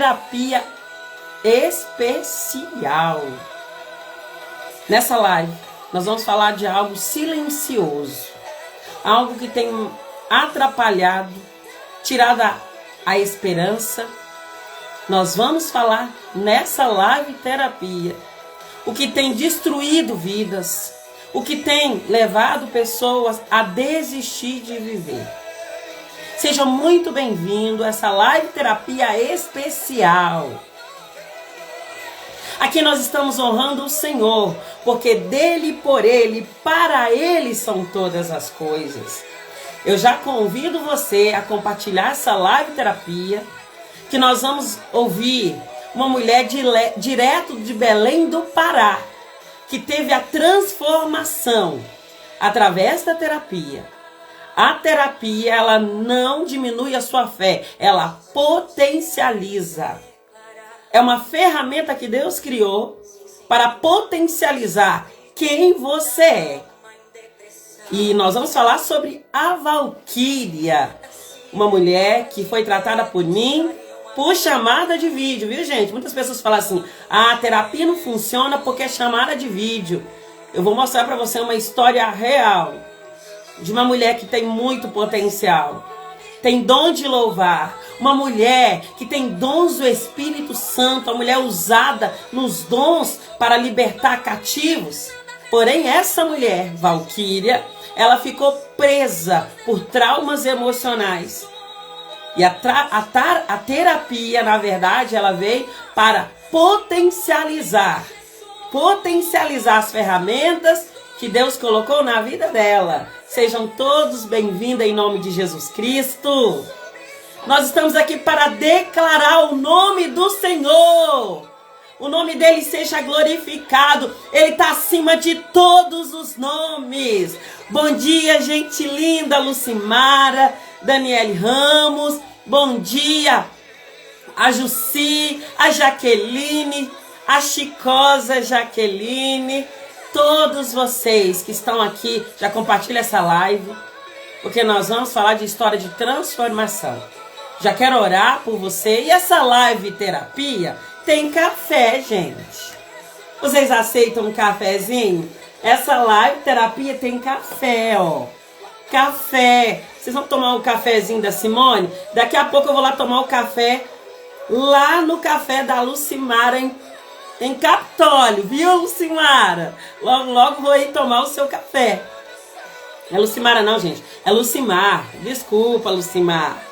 terapia especial. Nessa live, nós vamos falar de algo silencioso, algo que tem atrapalhado, tirado a esperança. Nós vamos falar nessa live terapia o que tem destruído vidas, o que tem levado pessoas a desistir de viver. Seja muito bem-vindo a essa live terapia especial. Aqui nós estamos honrando o Senhor, porque dele, por ele, para ele são todas as coisas. Eu já convido você a compartilhar essa live terapia, que nós vamos ouvir uma mulher direto de Belém do Pará, que teve a transformação através da terapia. A terapia, ela não diminui a sua fé, ela potencializa. É uma ferramenta que Deus criou para potencializar quem você é. E nós vamos falar sobre a Valquíria, uma mulher que foi tratada por mim por chamada de vídeo, viu, gente? Muitas pessoas falam assim: a terapia não funciona porque é chamada de vídeo. Eu vou mostrar para você uma história real de uma mulher que tem muito potencial, tem dom de louvar, uma mulher que tem dons do Espírito Santo, uma mulher usada nos dons para libertar cativos. Porém, essa mulher, Valquíria, ela ficou presa por traumas emocionais. E a terapia, na verdade, ela veio para potencializar as ferramentas que Deus colocou na vida dela. Sejam todos bem-vindos em nome de Jesus Cristo. Nós estamos aqui para declarar o nome do Senhor. O nome dele seja glorificado. Ele está acima de todos os nomes. Bom dia, gente linda, Lucimara, Daniele Ramos. Bom dia, a Jussi, a Jaqueline, a Chicosa Jaqueline. Todos vocês que estão aqui, já compartilha essa live, porque nós vamos falar de história de transformação. Já quero orar por você. E essa live terapia tem café, gente. Vocês aceitam um cafezinho? Essa live terapia tem café, ó. Café. Vocês vão tomar um cafezinho da Simone? Daqui a pouco eu vou lá tomar o café, lá no café da Lucimara, em Capitólio, viu, Lucimara? Logo, logo vou aí tomar o seu café. Não é Lucimara não, gente. É Lucimar. Desculpa, Lucimar.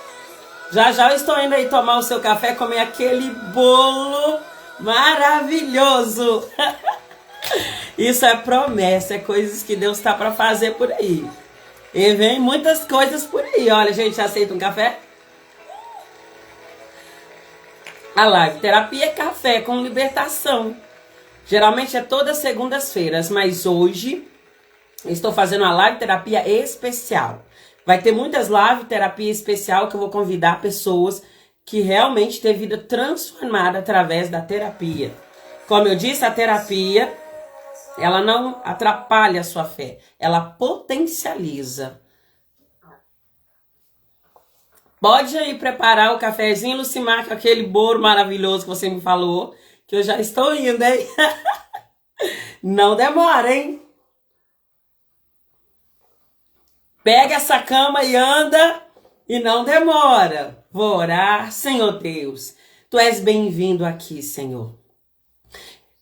Já já eu estou indo aí tomar o seu café, comer aquele bolo maravilhoso. Isso é promessa, é coisas que Deus está para fazer por aí. E vem muitas coisas por aí. Olha, gente, aceita um café? A live terapia é café com libertação. Geralmente é todas segundas-feiras, mas hoje eu estou fazendo uma live terapia especial. Vai ter muitas live terapia especial que eu vou convidar pessoas que realmente têm vida transformada através da terapia. Como eu disse, a terapia, ela não atrapalha a sua fé, ela potencializa. Pode aí preparar o cafezinho, Lucimar, com aquele bolo maravilhoso que você me falou, que eu já estou indo, hein? Não demora, hein? Pega essa cama e anda, e não demora. Vou orar. Senhor Deus, Tu és bem-vindo aqui, Senhor.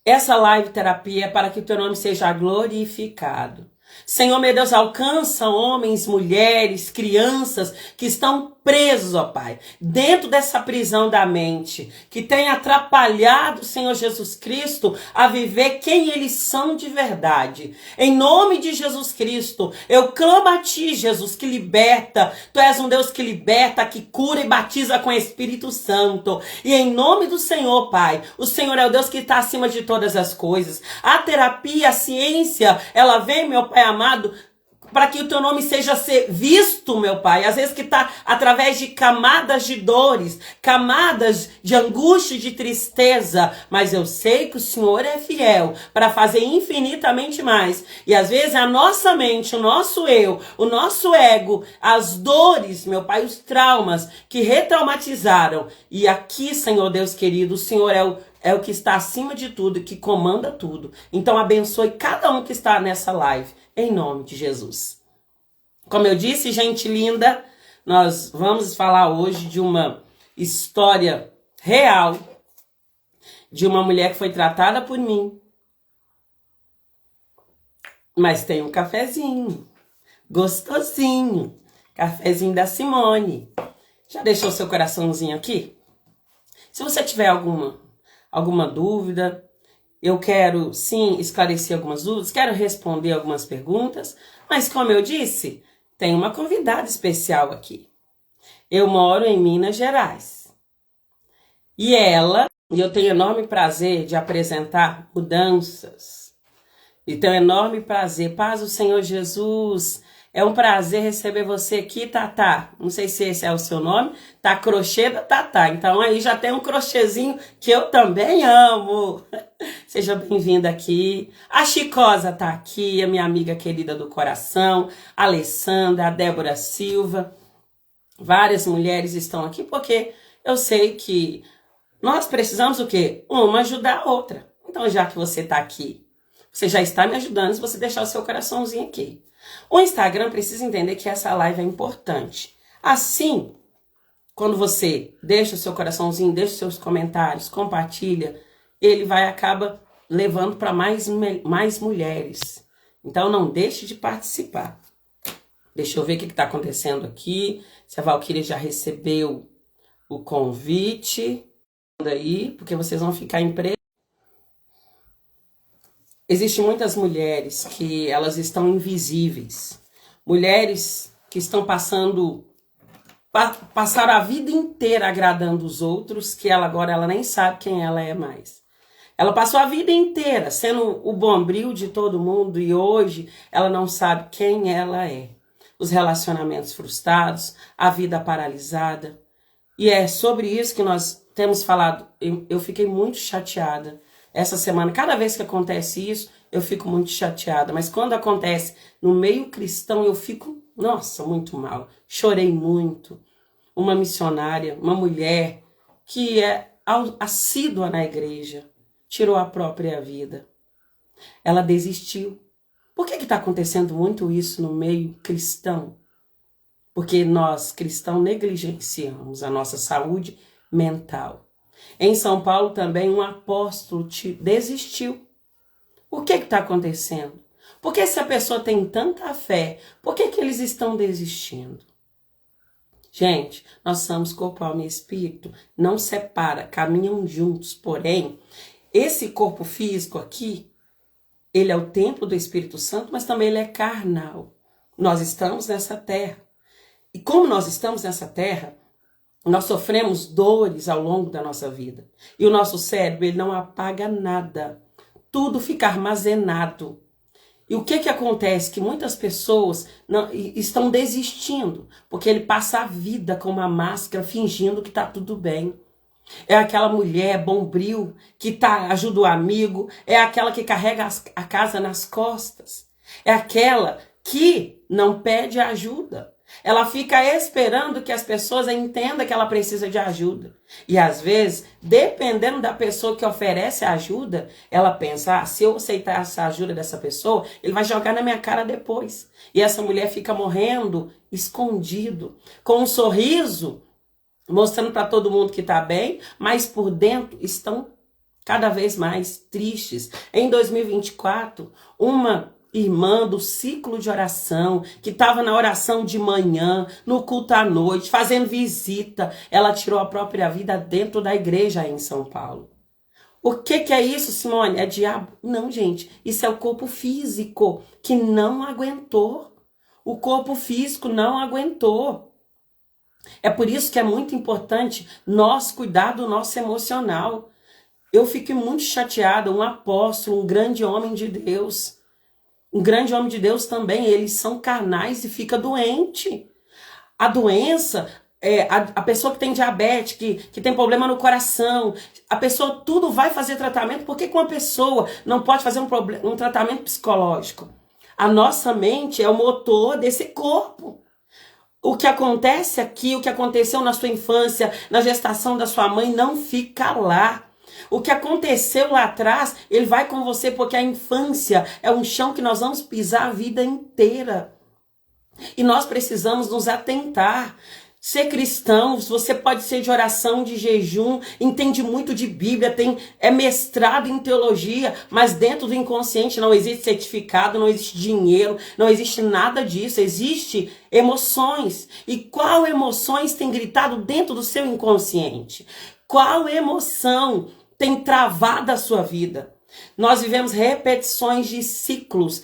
Essa live terapia é para que Teu nome seja glorificado. Senhor, meu Deus, alcança homens, mulheres, crianças que estão presos, ó Pai, dentro dessa prisão da mente, que tem atrapalhado, Senhor Jesus Cristo, a viver quem eles são de verdade. Em nome de Jesus Cristo, eu clamo a Ti, Jesus, que liberta. Tu és um Deus que liberta, que cura e batiza com o Espírito Santo. E em nome do Senhor, Pai, o Senhor é o Deus que está acima de todas as coisas. A terapia, a ciência, ela vem, meu Pai amado, para que o teu nome seja visto, meu Pai. Às vezes que está através de camadas de dores, camadas de angústia, de tristeza. Mas eu sei que o Senhor é fiel para fazer infinitamente mais. E às vezes a nossa mente, o nosso eu, o nosso ego, as dores, meu Pai, os traumas que retraumatizaram. E aqui, Senhor Deus querido, o Senhor é o que está acima de tudo, que comanda tudo. Então abençoe cada um que está nessa live, em nome de Jesus. Como eu disse, gente linda, nós vamos falar hoje de uma história real de uma mulher que foi tratada por mim. Mas tem um cafezinho, gostosinho, cafezinho da Simone. Já deixou seu coraçãozinho aqui? Se você tiver alguma dúvida, eu quero sim esclarecer algumas dúvidas, quero responder algumas perguntas, mas como eu disse, tem uma convidada especial aqui. Eu moro em Minas Gerais. E eu tenho enorme prazer de apresentar mudanças. E tenho enorme prazer, paz do Senhor Jesus. É um prazer receber você aqui, Tatá. Não sei se esse é o seu nome. Tá crochê da Tatá. Então aí já tem um crochêzinho que eu também amo. Seja bem-vinda aqui. A Chicosa tá aqui, a minha amiga querida do coração. A Alessandra, a Débora Silva. Várias mulheres estão aqui porque eu sei que nós precisamos o quê? Uma ajudar a outra. Então já que você tá aqui, você já está me ajudando se você deixar o seu coraçãozinho aqui. O Instagram precisa entender que essa live é importante. Assim, quando você deixa o seu coraçãozinho, deixa os seus comentários, compartilha, ele acaba levando para mais mulheres. Então não deixe de participar. Deixa eu ver o que está acontecendo aqui. Se a Valquíria já recebeu o convite. Aí, porque vocês vão ficar em preso. Existem muitas mulheres que elas estão invisíveis. Mulheres que estão passaram a vida inteira agradando os outros, que agora ela nem sabe quem ela é mais. Ela passou a vida inteira sendo o bombril de todo mundo e hoje ela não sabe quem ela é. Os relacionamentos frustrados, a vida paralisada. E é sobre isso que nós temos falado. Eu fiquei muito chateada essa semana. Cada vez que acontece isso, eu fico muito chateada. Mas quando acontece no meio cristão, eu fico, nossa, muito mal. Chorei muito. Uma missionária, uma mulher que é assídua na igreja, tirou a própria vida. Ela desistiu. Por que está acontecendo muito isso no meio cristão? Porque nós, cristãos, negligenciamos a nossa saúde mental. Em São Paulo também um apóstolo desistiu. O que está acontecendo? Porque se a pessoa tem tanta fé, por que eles estão desistindo? Gente, nós somos corpo, alma e espírito, não separa, caminham juntos. Porém, esse corpo físico aqui, ele é o templo do Espírito Santo, mas também ele é carnal. Nós estamos nessa terra. E como nós estamos nessa terra, nós sofremos dores ao longo da nossa vida. E o nosso cérebro, ele não apaga nada. Tudo fica armazenado. E o que acontece? Que muitas pessoas estão desistindo. Porque ele passa a vida com uma máscara, fingindo que está tudo bem. É aquela mulher bombril que ajuda o amigo. É aquela que carrega a casa nas costas. É aquela que não pede ajuda. Ela fica esperando que as pessoas entendam que ela precisa de ajuda. E às vezes, dependendo da pessoa que oferece a ajuda, ela pensa, se eu aceitar essa ajuda dessa pessoa, ele vai jogar na minha cara depois. E essa mulher fica morrendo, escondido, com um sorriso, mostrando para todo mundo que está bem, mas por dentro estão cada vez mais tristes. Em 2024, uma irmã do ciclo de oração, que estava na oração de manhã, no culto à noite, fazendo visita, ela tirou a própria vida dentro da igreja aí em São Paulo. O que é isso, Simone? É diabo? Não, gente, isso é o corpo físico que não aguentou. O corpo físico não aguentou. É por isso que é muito importante nós cuidar do nosso emocional. Eu fiquei muito chateada, um apóstolo, um grande homem de Deus, Um grande homem de Deus também, eles são carnais e fica doente. A doença, a pessoa que tem diabetes, que tem problema no coração, a pessoa tudo vai fazer tratamento. Por que uma pessoa não pode fazer um tratamento psicológico? A nossa mente é o motor desse corpo. O que acontece aqui, o que aconteceu na sua infância, na gestação da sua mãe, não fica lá. O que aconteceu lá atrás, ele vai com você, porque a infância é um chão que nós vamos pisar a vida inteira. E nós precisamos nos atentar. Ser cristão, você pode ser de oração, de jejum, entende muito de Bíblia, é mestrado em teologia, mas dentro do inconsciente não existe certificado, não existe dinheiro, não existe nada disso, existe emoções. E qual emoções tem gritado dentro do seu inconsciente? Qual emoção tem travado a sua vida? Nós vivemos repetições de ciclos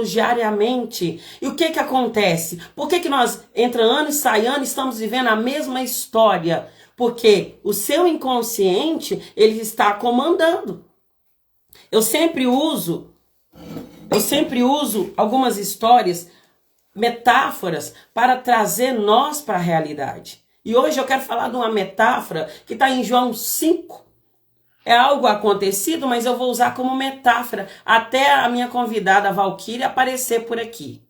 diariamente. E o que acontece? Por que nós, entra ano e sai ano, estamos vivendo a mesma história? Porque o seu inconsciente, ele está comandando. Eu sempre uso algumas histórias, metáforas, para trazer nós para a realidade. E hoje eu quero falar de uma metáfora que está em João 5. É algo acontecido, mas eu vou usar como metáfora até a minha convidada Valquíria aparecer por aqui.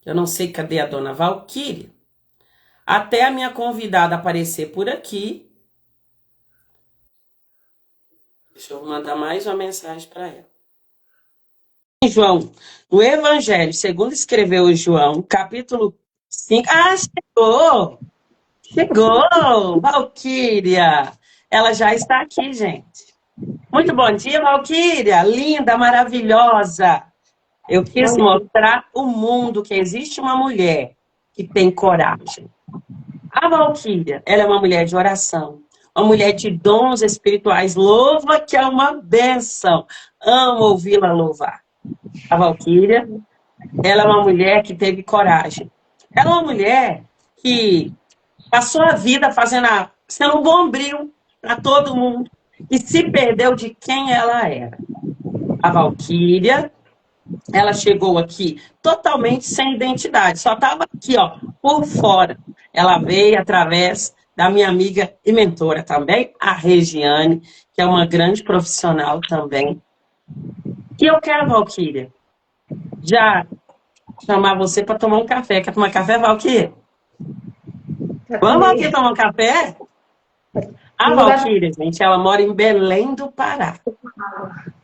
Eu não sei cadê a dona Valquíria. Até a minha convidada aparecer por aqui. Deixa eu mandar mais uma mensagem para ela. João, no Evangelho, segundo escreveu João, capítulo 5. Ah, chegou! Chegou! Valquíria! Ela já está aqui, gente. Muito bom dia, Valquíria, linda, maravilhosa. Eu quis mostrar ao mundo que existe uma mulher que tem coragem. A Valquíria, ela é uma mulher de oração, uma mulher de dons espirituais. Louva que é uma bênção. Amo ouvi-la louvar. A Valquíria, ela é uma mulher que teve coragem. Ela é uma mulher que passou a vida sendo um bombril para todo mundo. E se perdeu de quem ela era. A Valquíria, ela chegou aqui totalmente sem identidade, só estava aqui, ó, por fora. Ela veio através da minha amiga e mentora também, a Regiane, que é uma grande profissional também. E eu quero, Valquíria, já chamar você para tomar um café. Quer tomar café, Valquíria? Vamos aqui tomar um café? A Valquíria, gente, ela mora em Belém do Pará.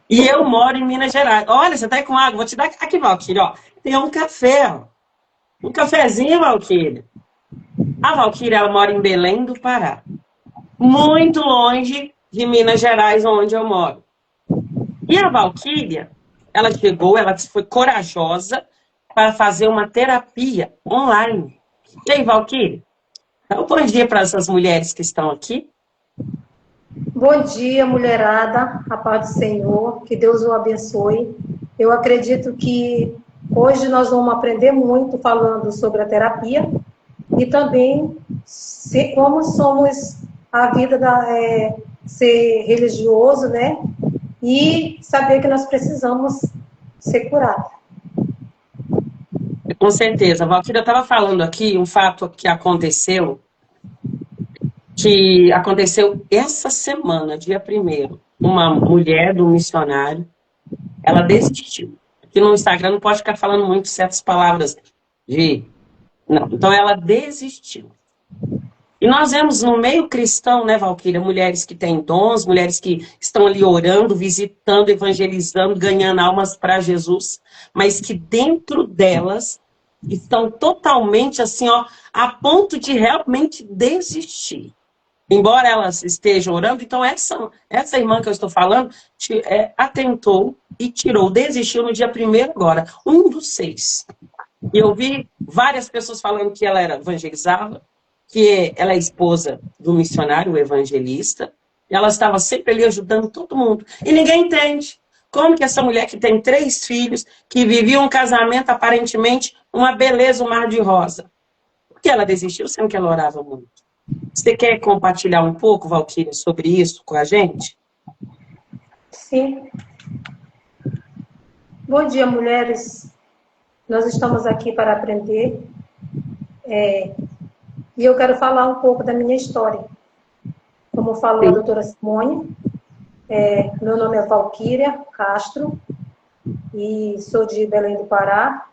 E eu moro em Minas Gerais. Olha, você tá aí com água. Vou te dar aqui, Valquíria, ó. Tem um café, ó. Um cafezinho, Valquíria. A Valquíria, ela mora em Belém do Pará. Muito longe de Minas Gerais, onde eu moro. E a Valquíria, ela chegou, ela foi corajosa para fazer uma terapia online. E aí, Valquíria? Então, bom dia para essas mulheres que estão aqui. Bom dia, mulherada, a paz do Senhor, que Deus o abençoe. Eu acredito que hoje nós vamos aprender muito falando sobre a terapia e também como somos a vida ser religioso, né? E saber que nós precisamos ser curados. Com certeza. A Valquíria estava falando aqui um fato que aconteceu essa semana, dia 1º. Uma mulher do missionário, ela desistiu. Aqui no Instagram não pode ficar falando muito certas palavras Não, então ela desistiu. E nós vemos no meio cristão, né, Valquíria, mulheres que têm dons, mulheres que estão ali orando, visitando, evangelizando, ganhando almas para Jesus, mas que dentro delas estão totalmente assim, ó, a ponto de realmente desistir. Embora elas estejam orando, então essa irmã que eu estou falando atentou e desistiu no dia 1º agora, 1/6. E eu vi várias pessoas falando que ela evangelizava, que ela é esposa do missionário, o evangelista, e ela estava sempre ali ajudando todo mundo. E ninguém entende como que essa mulher que tem 3 filhos, que vivia um casamento aparentemente uma beleza, um mar de rosa, por que ela desistiu sendo que ela orava muito? Você quer compartilhar um pouco, Valquíria, sobre isso com a gente? Sim. Bom dia, mulheres. Nós estamos aqui para aprender. E eu quero falar um pouco da minha história. Como falou a doutora Simone, meu nome é Valquíria Castro e sou de Belém do Pará.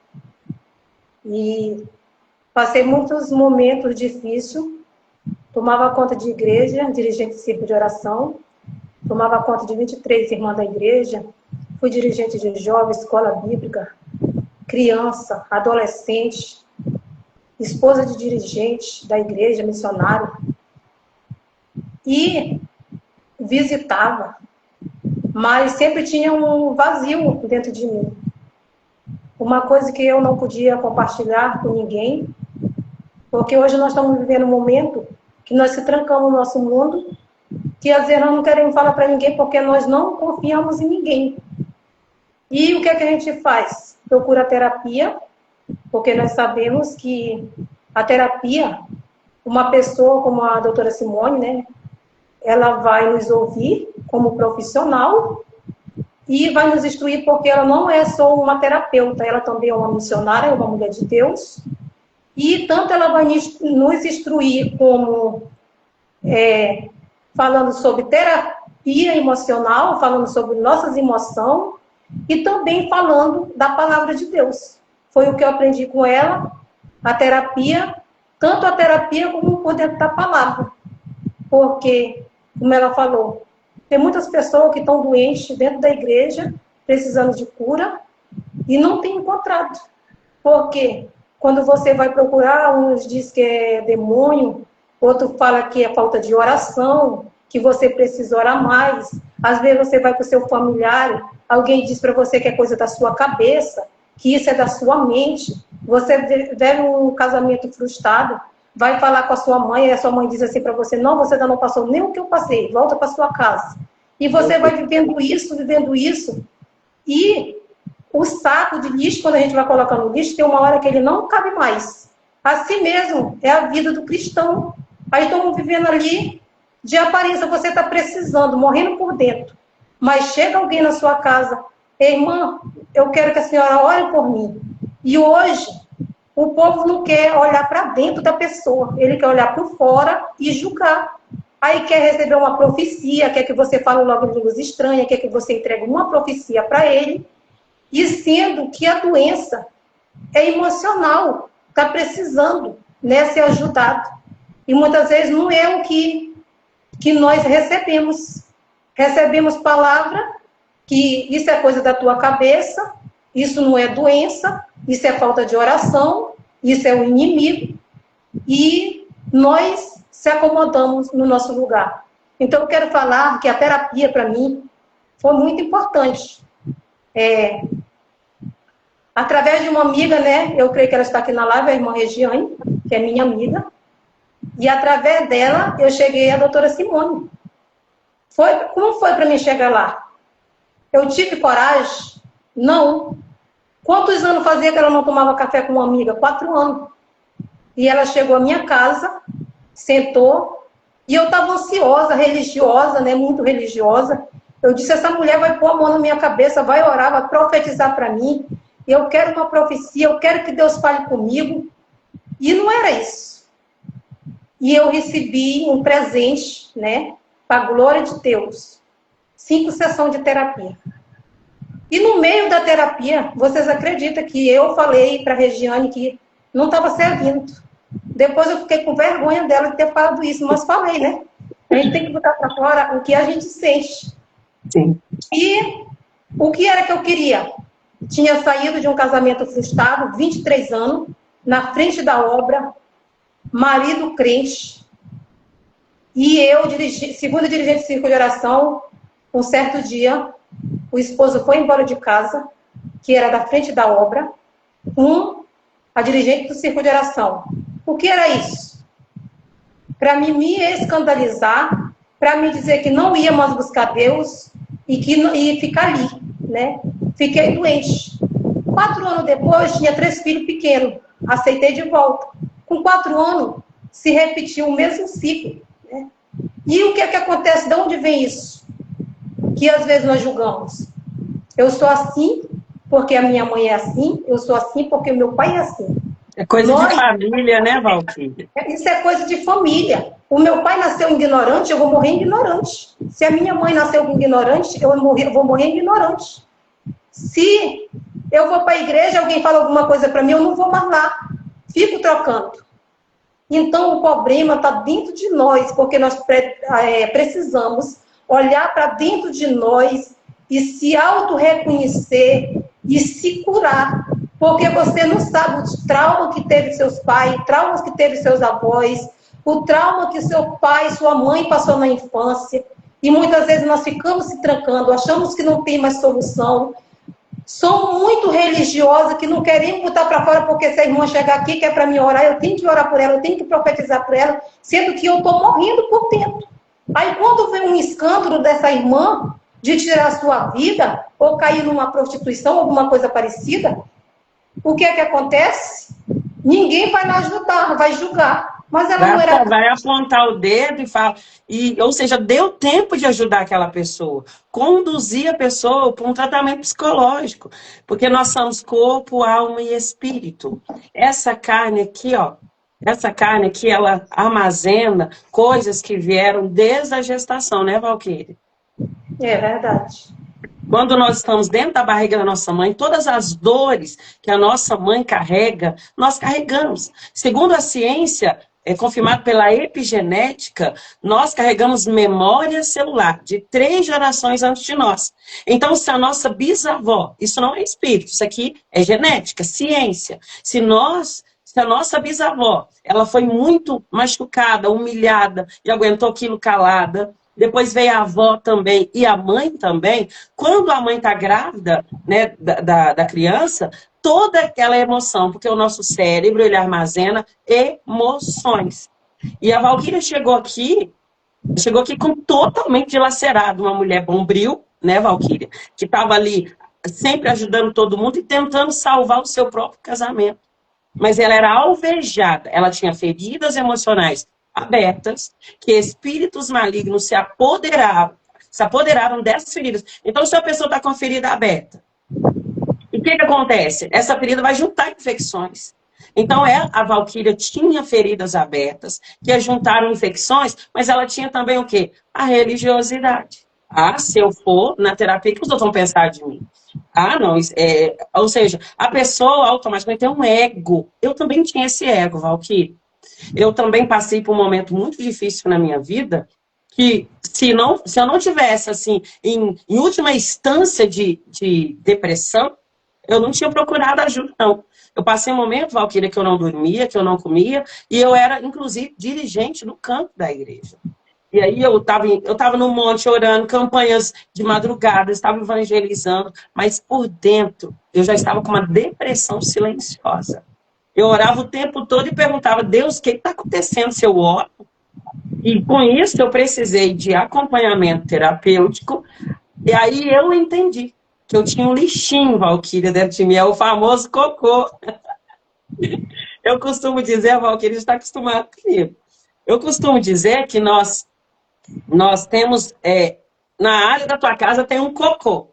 E passei muitos momentos difíceis. Tomava conta de igreja, dirigente de círculo de oração. Tomava conta de 23 irmãs da igreja. Fui dirigente de jovens, escola bíblica, criança, adolescente, esposa de dirigente da igreja, missionário. E visitava, mas sempre tinha um vazio dentro de mim. Uma coisa que eu não podia compartilhar com ninguém, porque hoje nós estamos vivendo um momento que nós se trancamos no nosso mundo, que às vezes nós não queremos falar para ninguém porque nós não confiamos em ninguém. E o que é que a gente faz? Procura terapia, porque nós sabemos que a terapia, uma pessoa como a doutora Simone, né, ela vai nos ouvir como profissional e vai nos instruir, porque ela não é só uma terapeuta, ela também é uma missionária, é uma mulher de Deus. E tanto ela vai nos instruir como falando sobre terapia emocional, falando sobre nossas emoções e também falando da palavra de Deus. Foi o que eu aprendi com ela, a terapia, tanto a terapia como por dentro da palavra. Porque, como ela falou, tem muitas pessoas que estão doentes dentro da igreja, precisando de cura, e não tem encontrado. Porque quando você vai procurar, uns diz que é demônio, outro fala que é falta de oração, que você precisa orar mais. Às vezes você vai para o seu familiar, alguém diz para você que é coisa da sua cabeça, que isso é da sua mente. Você deve um casamento frustrado, vai falar com a sua mãe, e a sua mãe diz assim para você, não, você ainda não passou nem o que eu passei, volta para sua casa. E você vai vivendo isso, e o saco de lixo, quando a gente vai colocar no lixo, tem uma hora que ele não cabe mais. Assim mesmo, é a vida do cristão. Aí estamos vivendo ali, de aparência, você está precisando, morrendo por dentro. Mas chega alguém na sua casa, irmã, eu quero que a senhora ore por mim. E hoje, o povo não quer olhar para dentro da pessoa, ele quer olhar por fora e julgar. Aí quer receber uma profecia, quer que você fale logo em línguas estranhas, quer que você entregue uma profecia para ele, e sendo que a doença é emocional, está precisando, né, ser ajudado. E muitas vezes não é o que nós recebemos. Recebemos palavra que isso é coisa da tua cabeça, isso não é doença, isso é falta de oração, isso é o inimigo, e nós se acomodamos no nosso lugar. Então, eu quero falar que a terapia, para mim, foi muito importante. Através de uma amiga, né, eu creio que ela está aqui na live, a irmã Regiane, que é minha amiga, e através dela, eu cheguei à doutora Simone. Como foi para mim chegar lá? Eu tive coragem? Não. Quantos anos fazia que ela não tomava café com uma amiga? 4 anos. E ela chegou à minha casa, sentou, e eu estava ansiosa, religiosa, né, muito religiosa. Eu disse, essa mulher vai pôr a mão na minha cabeça, vai orar, vai profetizar para mim. Eu quero uma profecia, eu quero que Deus fale comigo. E não era isso. E eu recebi um presente, né, para a glória de Deus. 5 sessões de terapia. E no meio da terapia, vocês acreditam que eu falei para a Regiane que não estava servindo. Depois eu fiquei com vergonha dela de ter falado isso, mas falei, né? A gente tem que botar para fora o que a gente sente. Sim. E o que era que eu queria? Tinha saído de um casamento frustrado, 23 anos, na frente da obra, marido crente, e eu, segunda dirigente de círculo de oração, um certo dia, o esposo foi embora de casa, que era da frente da obra, a dirigente do círculo de oração. O que era isso? Para me escandalizar, para me dizer que não ia mais buscar Deus e ficar ali, né? Fiquei doente. 4 anos depois, tinha 3 filhos pequenos. Aceitei de volta. Com 4 anos, se repetiu o mesmo ciclo. Né? E o que é que acontece? De onde vem isso? Que às vezes nós julgamos. Eu sou assim, porque a minha mãe é assim, eu sou assim porque o meu pai é assim. É coisa de família, né, Valquíria? Isso é coisa de família. O meu pai nasceu ignorante, eu vou morrer ignorante. Se a minha mãe nasceu ignorante, eu vou morrer ignorante. Se eu vou para a igreja, alguém fala alguma coisa para mim, eu não vou mais lá. Fico trocando. Então, o problema está dentro de nós, porque nós precisamos olhar para dentro de nós e se auto-reconhecer e se curar. Porque você não sabe o trauma que teve seus pais, traumas que teve seus avós, o trauma que seu pai, sua mãe passou na infância. E muitas vezes nós ficamos se trancando, achamos que não tem mais solução. Sou muito religiosa, que não queremos botar para fora, porque se a irmã chegar aqui, que é para me orar, eu tenho que orar por ela, eu tenho que profetizar por ela, sendo que eu estou morrendo por dentro. Aí quando vem um escândalo dessa irmã, de tirar a sua vida, ou cair numa prostituição, alguma coisa parecida, o que é que acontece? Ninguém vai lá ajudar, vai julgar. Mas ela não era... Vai apontar o dedo e falar... ou seja, deu tempo de ajudar aquela pessoa. Conduzir a pessoa para um tratamento psicológico. Porque nós somos corpo, alma e espírito. Essa carne aqui, ó. Essa carne aqui, ela armazena coisas que vieram desde a gestação, né, Valquíria? É verdade. Quando nós estamos dentro da barriga da nossa mãe, todas as dores que a nossa mãe carrega, nós carregamos. Segundo a ciência, é confirmado pela epigenética, nós carregamos memória celular de 3 gerações antes de nós. Então, se a nossa bisavó, isso não é espírito, isso aqui é genética, ciência. Se a nossa bisavó, ela foi muito machucada, humilhada e aguentou aquilo calada, depois veio a avó também e a mãe também. Quando a mãe está grávida, né, da criança, toda aquela emoção, porque o nosso cérebro, ele armazena emoções. E a Valquíria chegou aqui com totalmente dilacerado, uma mulher bombril, né, Valquíria? Que estava ali sempre ajudando todo mundo e tentando salvar o seu próprio casamento. Mas ela era alvejada, ela tinha feridas emocionais abertas, que espíritos malignos se apoderaram dessas feridas. Então, se a pessoa está com a ferida aberta, o que acontece? Essa ferida vai juntar infecções. Então, a Valquíria tinha feridas abertas, que juntaram infecções, mas ela tinha também o quê? A religiosidade. Se eu for na terapia, o que os outros vão pensar de mim? Não, ou seja, a pessoa automaticamente tem um ego. Eu também tinha esse ego, Valquíria. Eu também passei por um momento muito difícil na minha vida, que se eu não tivesse, assim, em última instância de depressão, eu não tinha procurado ajuda, não. Eu passei um momento, Valquíria, que eu não dormia, que eu não comia, e eu era, inclusive, dirigente no campo da igreja. E aí eu estava no monte orando, campanhas de madrugada, estava evangelizando, mas por dentro eu já estava com uma depressão silenciosa. Eu orava o tempo todo e perguntava, Deus, o que está acontecendo se eu oro? E com isso eu precisei de acompanhamento terapêutico. E aí eu entendi que eu tinha um lixinho, Valquíria, dentro de mim, é o famoso cocô. Eu costumo dizer, a Valquíria está acostumada comigo. Eu costumo dizer que nós temos, na área da tua casa tem um cocô.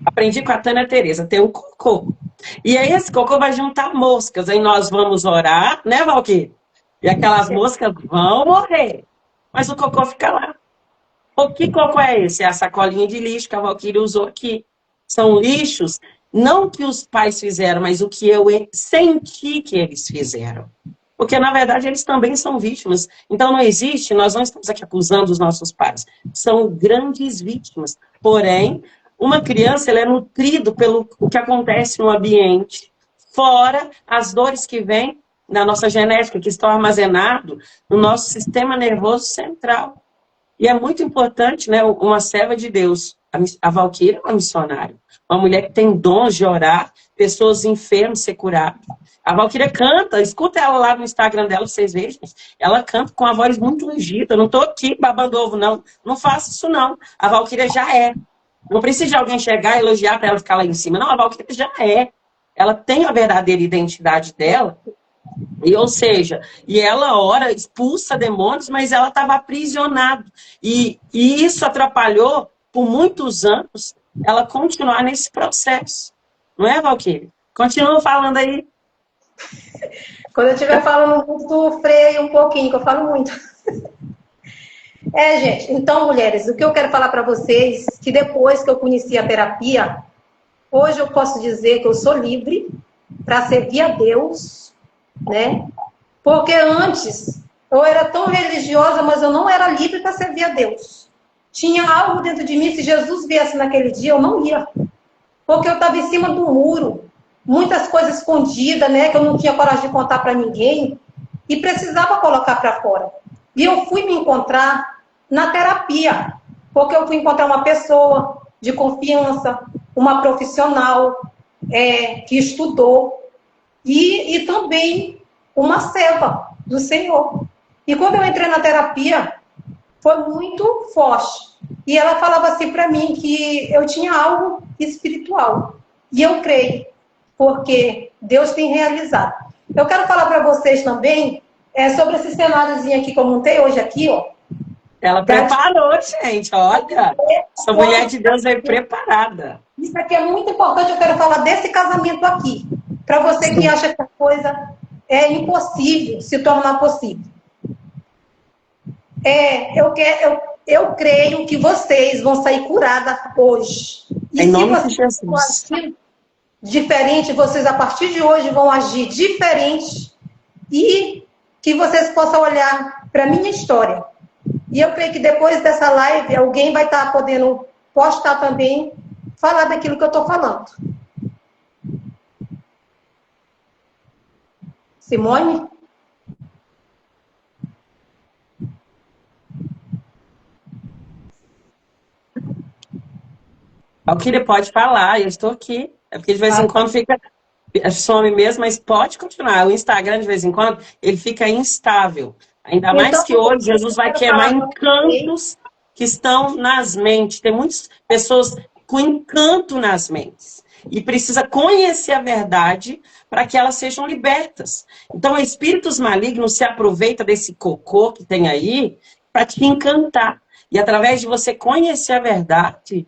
Aprendi com a Tânia Tereza, tem um cocô. E aí esse cocô vai juntar moscas. Aí nós vamos orar, né, Valquíria? E aquelas moscas vão morrer. Mas o cocô fica lá. O que cocô é esse? É a sacolinha de lixo que a Valquíria usou aqui. São lixos, não que os pais fizeram, mas o que eu senti que eles fizeram. Porque, na verdade, eles também são vítimas. Então, não existe, nós não estamos aqui acusando os nossos pais. São grandes vítimas. Porém, uma criança ela é nutrida pelo o que acontece no ambiente, fora as dores que vêm na nossa genética, que estão armazenadas no nosso sistema nervoso central. E é muito importante, né, uma serva de Deus, a Valquíria é uma missionária, uma mulher que tem dons de orar, pessoas enfermas ser curadas. A Valquíria canta, escuta ela lá no Instagram dela, vocês vejam. Ela canta com a voz muito ungida. Eu não estou aqui babando ovo, não. Não faço isso, não. A Valquíria já é. Não precisa de alguém chegar e elogiar para ela ficar lá em cima. Não, a Valquíria já é. Ela tem a verdadeira identidade dela. Ou seja, e ela ora, expulsa demônios, mas ela estava aprisionada. E isso atrapalhou, por muitos anos, ela continuar nesse processo. Não é, Valquíria? Continua falando aí. Quando eu estiver falando muito, freio um pouquinho, que eu falo muito. Gente, então, mulheres, o que eu quero falar para vocês, que depois que eu conheci a terapia, hoje eu posso dizer que eu sou livre para servir a Deus, né? Porque antes eu era tão religiosa, mas eu não era livre para servir a Deus. Tinha algo dentro de mim, se Jesus viesse naquele dia, eu não ia. Porque eu estava em cima do muro, muitas coisas escondidas, né? Que eu não tinha coragem de contar para ninguém e precisava colocar para fora. E eu fui me encontrar na terapia, porque eu fui encontrar uma pessoa de confiança, uma profissional que estudou e também uma serva do Senhor. E quando eu entrei na terapia, foi muito forte. E ela falava assim para mim que eu tinha algo espiritual. E eu creio, porque Deus tem realizado. Eu quero falar para vocês também sobre esse cenáriozinho aqui que eu montei hoje aqui, ó. Ela preparou, gente, olha. Essa mulher de Deus veio preparada. Isso aqui é muito importante, eu quero falar desse casamento aqui. Para você que acha que a coisa é impossível se tornar possível. Eu creio que vocês vão sair curadas hoje. E em nome de Jesus. Diferente, vocês a partir de hoje vão agir diferente e que vocês possam olhar para a minha história. E eu creio que depois dessa live, alguém vai estar podendo postar também, falar daquilo que eu estou falando. Simone? Valquíria, pode falar, eu estou aqui. É porque de vez em quando fica... some mesmo, mas pode continuar. O Instagram, de vez em quando, ele fica instável. Ainda mais então, que hoje Jesus vai queimar encantos que estão nas mentes. Tem muitas pessoas com encanto nas mentes. E precisa conhecer a verdade para que elas sejam libertas. Então, espíritos malignos se aproveitam desse cocô que tem aí para te encantar. E através de você conhecer a verdade,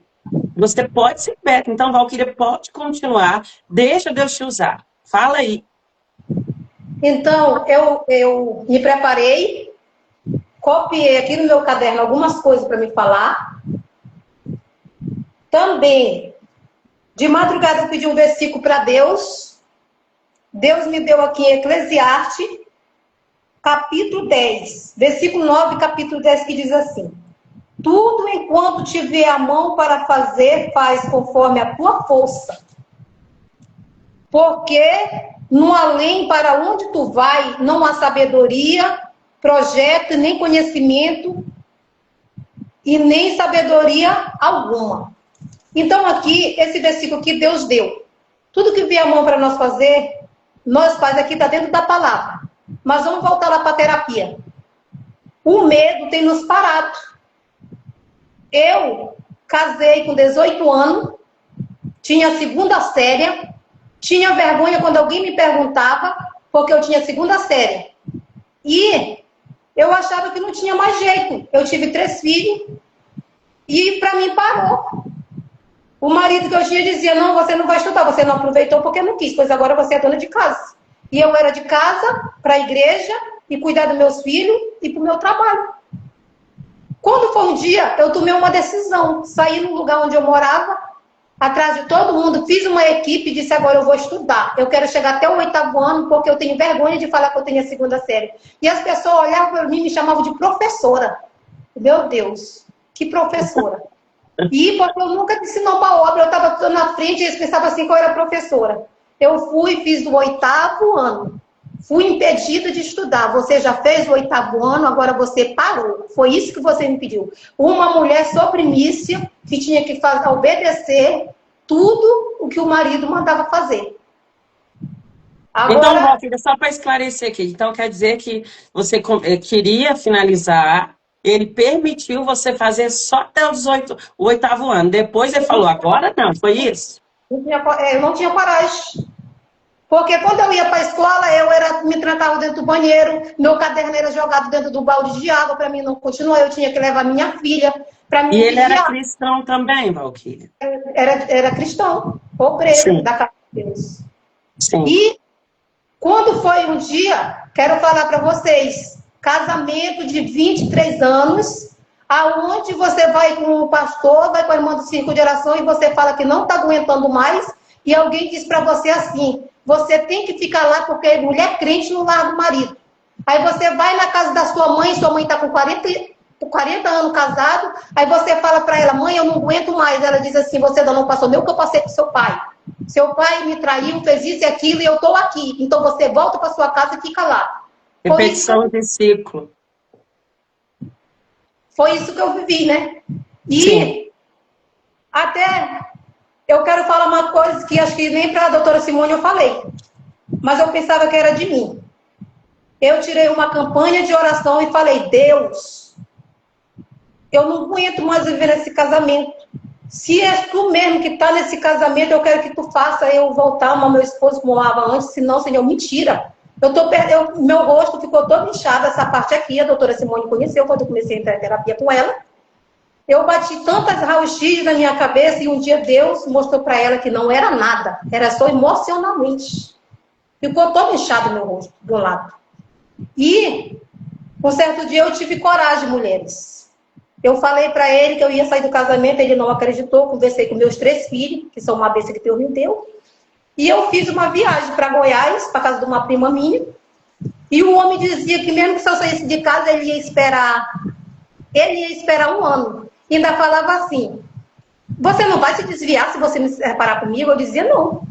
você pode ser liberta. Então, Valquíria, pode continuar. Deixa Deus te usar. Fala aí. Então, eu me preparei, copiei aqui no meu caderno algumas coisas para me falar. Também, de madrugada eu pedi um versículo para Deus. Deus me deu aqui em Eclesiastes, capítulo 10, versículo 9, capítulo 10, que diz assim: tudo enquanto tiver a mão para fazer, faz conforme a tua força. Porque no além para onde tu vai, não há sabedoria, projeto, nem conhecimento, e nem sabedoria alguma. Então aqui, esse versículo que Deus deu. Tudo que vier a mão para nós fazer, nós faz aqui, está dentro da palavra. Mas vamos voltar lá para a terapia. O medo tem nos parado. Eu casei com 18 anos, tinha segunda série, tinha vergonha quando alguém me perguntava, porque eu tinha segunda série. E eu achava que não tinha mais jeito. Eu tive 3 filhos e para mim parou. O marido que eu tinha dizia, não, você não vai estudar, você não aproveitou porque não quis, pois agora você é dona de casa. E eu era de casa para a igreja e cuidar dos meus filhos e para o meu trabalho. Quando foi um dia, eu tomei uma decisão, saí no lugar onde eu morava, atrás de todo mundo, fiz uma equipe e disse, agora eu vou estudar. Eu quero chegar até o 8º ano, porque eu tenho vergonha de falar que eu tenho a segunda série. E as pessoas olhavam para mim e me chamavam de professora. Meu Deus, que professora. E porque eu nunca ensinou uma obra, eu estava na frente e eles pensavam assim que eu era professora. Eu fui, fiz o 8º ano. Fui impedida de estudar. Você já fez o 8º ano, agora você parou. Foi isso que você me pediu. Uma mulher submissa que tinha que obedecer tudo o que o marido mandava fazer. Agora... Então, Valquíria, só para esclarecer aqui. Então, quer dizer que você queria finalizar, ele permitiu você fazer só até o 8º ano. Depois ele falou, agora não, foi isso? Eu não tinha coragem. Porque quando eu ia para a escola, me trancava dentro do banheiro, meu caderno era jogado dentro do balde de água, para mim não continuar, eu tinha que levar minha filha para mim. E ele era cristão também, Valquíria? Era cristão, obreiro da casa Deus. Sim. E quando foi um dia, quero falar para vocês, casamento de 23 anos, aonde você vai com o pastor, vai com a irmã do círculo de oração e você fala que não está aguentando mais, e alguém diz para você assim, você tem que ficar lá porque é mulher crente no lar do marido. Aí você vai na casa da sua mãe está com 40 anos casado, aí você fala para ela, mãe, eu não aguento mais. Ela diz assim, você ainda não passou nem o que eu passei com seu pai. Seu pai me traiu, fez isso e aquilo, e eu estou aqui. Então você volta para sua casa e fica lá. Repetição de ciclo. Foi isso que eu vivi, né? E Sim. até eu quero falar uma coisa que acho que nem para a doutora Simone eu falei, mas eu pensava que era de mim. Eu tirei uma campanha de oração e falei, Deus, eu não aguento mais viver nesse casamento. Se é tu mesmo que está nesse casamento, eu quero que tu faça eu voltar ao meu esposo como eu amava antes, senão, Senhor, mentira. Meu rosto ficou todo inchado, essa parte aqui, a doutora Simone conheceu quando eu comecei a entrar em terapia com ela. Eu bati tantas raio-x na minha cabeça e um dia Deus mostrou para ela que não era nada, era só emocionalmente. Ficou todo inchado meu rosto, do lado. E, um certo dia, eu tive coragem, mulheres. Eu falei para ele que eu ia sair do casamento, ele não acreditou, conversei com meus 3 filhos, que são uma besta que Deus me deu. E eu fiz uma viagem para Goiás, para casa de uma prima minha. E o homem dizia que mesmo que se eu saísse de casa, ele ia esperar 1 ano. E ainda falava assim, você não vai se desviar se você me separar comigo? Eu dizia, não.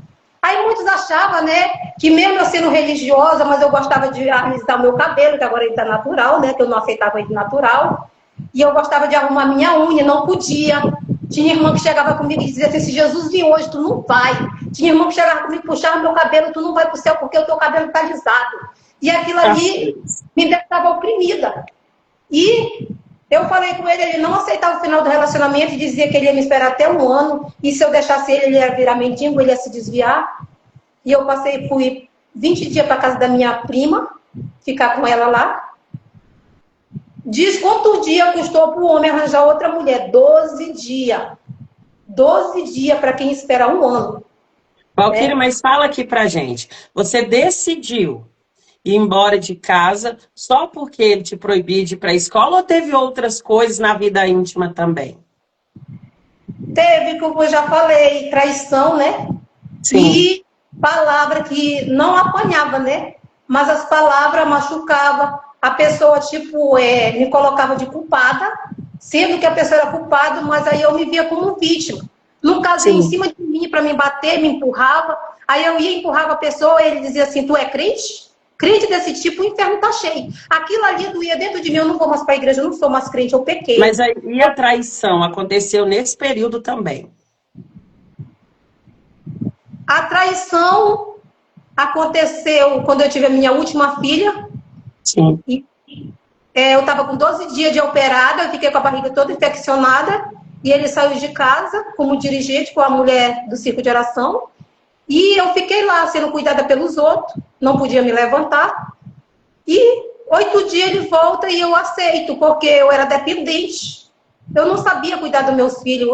Aí muitos achavam, né, que mesmo eu sendo religiosa, mas eu gostava de alisar o meu cabelo, que agora ele está natural, né, que eu não aceitava ele natural. E eu gostava de arrumar minha unha, não podia. Tinha irmã que chegava comigo e dizia assim, se Jesus vir hoje, tu não vai. Tinha irmã que chegava comigo e puxava meu cabelo, tu não vai para o céu porque o teu cabelo está alisado. E aquilo ali me deixava oprimida. E eu falei com ele, ele não aceitava o final do relacionamento e dizia que ele ia me esperar até 1 ano. E se eu deixasse ele ia virar mendigo, ele ia se desviar. E eu fui 20 dias para casa da minha prima, ficar com ela lá. Diz quanto dia custou para o homem arranjar outra mulher? 12 dias. 12 dias para quem espera 1 ano. Valquíria, mas fala aqui pra gente. Você decidiu ir embora de casa só porque ele te proibia de ir para a escola ou teve outras coisas na vida íntima também? Teve, como eu já falei, traição, né? Sim. E palavra que não apanhava, né? Mas as palavras machucavam. A pessoa, me colocava de culpada, sendo que a pessoa era culpada, mas aí eu me via como vítima. No caso, em cima de mim, para me bater, me empurrava. Aí eu ia, empurrava a pessoa, e ele dizia assim, tu é crente? Crente desse tipo, o inferno tá cheio. Aquilo ali doía dentro de mim, eu não vou mais para a igreja, eu não sou mais crente, eu pequei. Mas aí e a traição aconteceu nesse período também? A traição aconteceu quando eu tive a minha última filha. Sim. E, eu estava com 12 dias de operada, eu fiquei com a barriga toda infeccionada, e ele saiu de casa como dirigente com a mulher do circo de oração, e eu fiquei lá sendo cuidada pelos outros, não podia me levantar, e 8 dias ele volta e eu aceito, porque eu era dependente, eu não sabia cuidar dos meus filhos,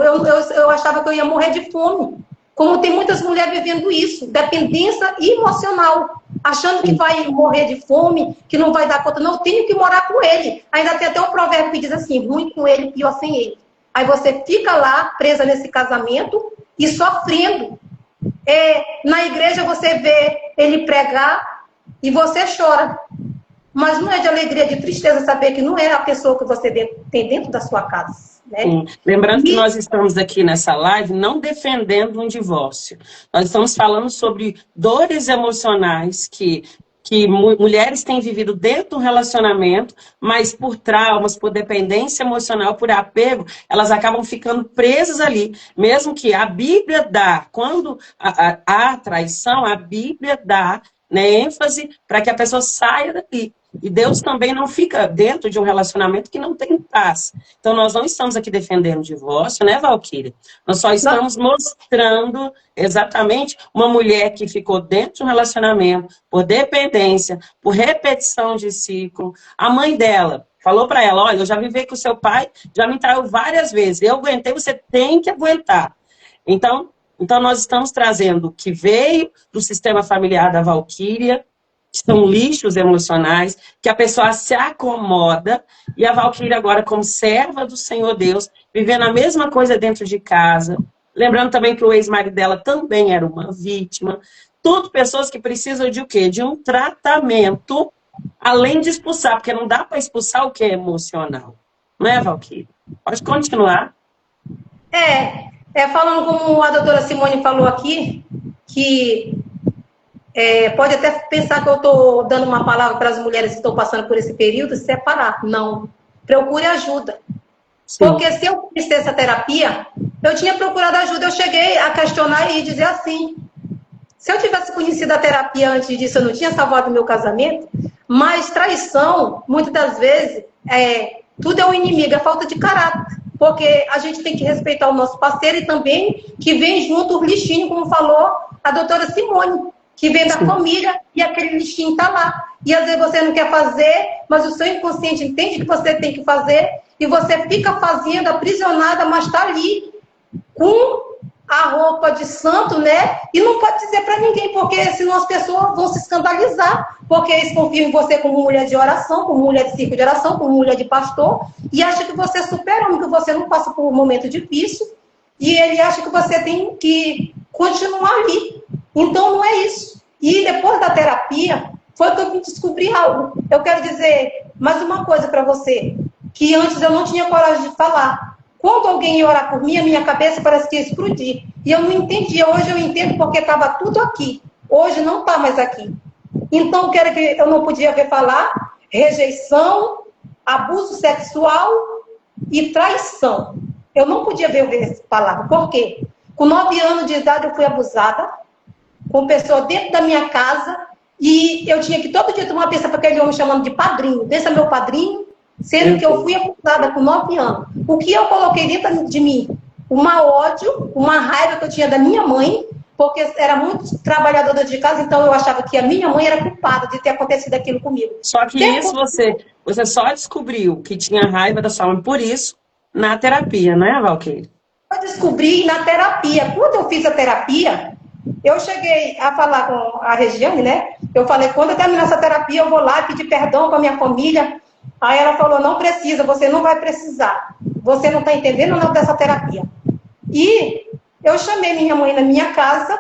eu achava que eu ia morrer de fome, como tem muitas mulheres vivendo isso, dependência emocional, achando que vai morrer de fome, que não vai dar conta. Não, eu tenho que morar com ele. Ainda tem até um provérbio que diz assim, ruim com ele, pior sem ele. Aí você fica lá, presa nesse casamento e sofrendo. Na igreja você vê ele pregar e você chora. Mas não é de alegria, de tristeza saber que não é a pessoa que você tem dentro da sua casa. Né? Lembrando que nós estamos aqui nessa live não defendendo um divórcio. Nós estamos falando sobre dores emocionais que mulheres têm vivido dentro do relacionamento, mas por traumas, por dependência emocional, por apego, elas acabam ficando presas ali. Mesmo que a Bíblia dá, quando há traição, a Bíblia dá, né, ênfase para que a pessoa saia dali. E Deus também não fica dentro de um relacionamento que não tem paz. Então, nós não estamos aqui defendendo o divórcio, né, Valquíria? Nós só estamos mostrando exatamente uma mulher que ficou dentro de um relacionamento por dependência, por repetição de ciclo. A mãe dela falou para ela, olha, eu já vivi com o seu pai, já me traiu várias vezes. Eu aguentei, você tem que aguentar. Então, Então, nós estamos trazendo o que veio do sistema familiar da Valquíria, que são lixos emocionais, que a pessoa se acomoda, e a Valquíria agora, como serva do Senhor Deus, vivendo a mesma coisa dentro de casa. Lembrando também que o ex-marido dela também era uma vítima. Tudo pessoas que precisam de o quê? De um tratamento, além de expulsar, porque não dá para expulsar o que é emocional. Não é, Valquíria? Pode continuar. Falando como a doutora Simone falou aqui, que pode até pensar que eu estou dando uma palavra para as mulheres que estão passando por esse período, separar. Não. Procure ajuda. Sim. Porque se eu conhecesse essa terapia, eu tinha procurado ajuda. Eu cheguei a questionar e dizer assim, se eu tivesse conhecido a terapia antes disso, eu não tinha salvado o meu casamento. Mas traição, muitas das vezes, tudo é um inimigo, é falta de caráter. Porque a gente tem que respeitar o nosso parceiro e também que vem junto o lixinho, como falou a doutora Simone, que vem da família e aquele lixinho está lá. E às vezes você não quer fazer, mas o seu inconsciente entende que você tem que fazer e você fica fazendo, aprisionada, mas está ali com a roupa de santo, né? E não pode dizer para ninguém, porque senão as pessoas vão se escandalizar, porque eles confiam em você como mulher de oração, como mulher de círculo de oração, como mulher de pastor, e acham que você é super-homem, que você não passa por um momento difícil, e ele acha que você tem que continuar ali. Então não é isso. E depois da terapia, foi que eu descobri algo. Eu quero dizer mais uma coisa para você, que antes eu não tinha coragem de falar. Quando alguém ia orar por mim, a minha cabeça parece que ia explodir. E eu não entendia. Hoje eu entendo porque estava tudo aqui. Hoje não está mais aqui. Então, eu não podia ver falar rejeição, abuso sexual e traição. Eu não podia ver essa palavra. Por quê? Com 9 anos de idade eu fui abusada, com pessoa dentro da minha casa, e eu tinha que todo dia tomar uma pensa para aquele homem chamando de padrinho. Pensa meu padrinho, sendo que eu fui abusada com 9 anos. O que eu coloquei dentro de mim? Uma ódio, uma raiva que eu tinha da minha mãe, porque era muito trabalhadora de casa, então eu achava que a minha mãe era culpada de ter acontecido aquilo comigo. Só que isso você só descobriu que tinha raiva da sua mãe por isso na terapia, né, Valquíria? Eu descobri na terapia. Quando eu fiz a terapia, eu cheguei a falar com a Regiane, né? Eu falei, quando eu terminar essa terapia, eu vou lá pedir perdão para minha família. Aí ela falou, não precisa, você não vai precisar. Você não está entendendo nada dessa terapia. E eu chamei minha mãe na minha casa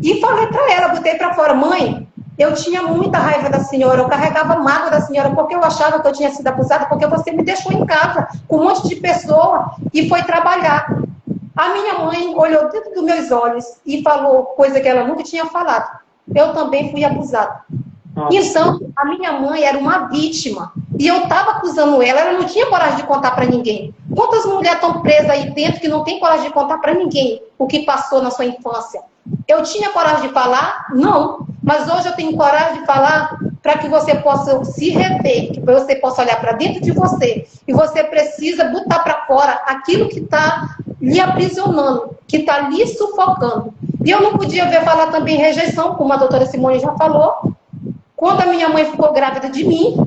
e falei para ela, botei para fora, mãe, eu tinha muita raiva da senhora, eu carregava mágoa da senhora, porque eu achava que eu tinha sido abusada, porque você me deixou em casa com um monte de pessoa e foi trabalhar. A minha mãe olhou dentro dos meus olhos e falou coisa que ela nunca tinha falado. Eu também fui abusada. Nossa. Então, a minha mãe era uma vítima. E eu estava acusando ela não tinha coragem de contar para ninguém. Quantas mulheres estão presas aí dentro que não tem coragem de contar para ninguém o que passou na sua infância? Eu tinha coragem de falar? Não. Mas hoje eu tenho coragem de falar para que você possa se rever, que você possa olhar para dentro de você. E você precisa botar para fora aquilo que está lhe aprisionando, que está lhe sufocando. E eu não podia ver falar também rejeição, como a doutora Simone já falou. Quando a minha mãe ficou grávida de mim,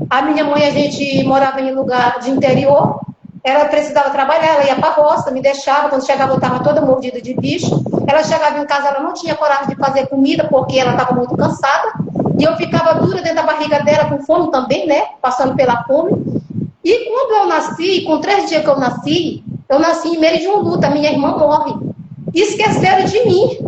a minha mãe, a gente morava em lugar de interior, ela precisava trabalhar, ela ia para a roça, me deixava, quando chegava eu estava toda mordida de bicho, ela chegava em casa, ela não tinha coragem de fazer comida, porque ela estava muito cansada, e eu ficava dura dentro da barriga dela, com fome também, né, passando pela fome. E quando eu nasci, com 3 dias que eu nasci em meio de um luto, a minha irmã morre. E esqueceram de mim,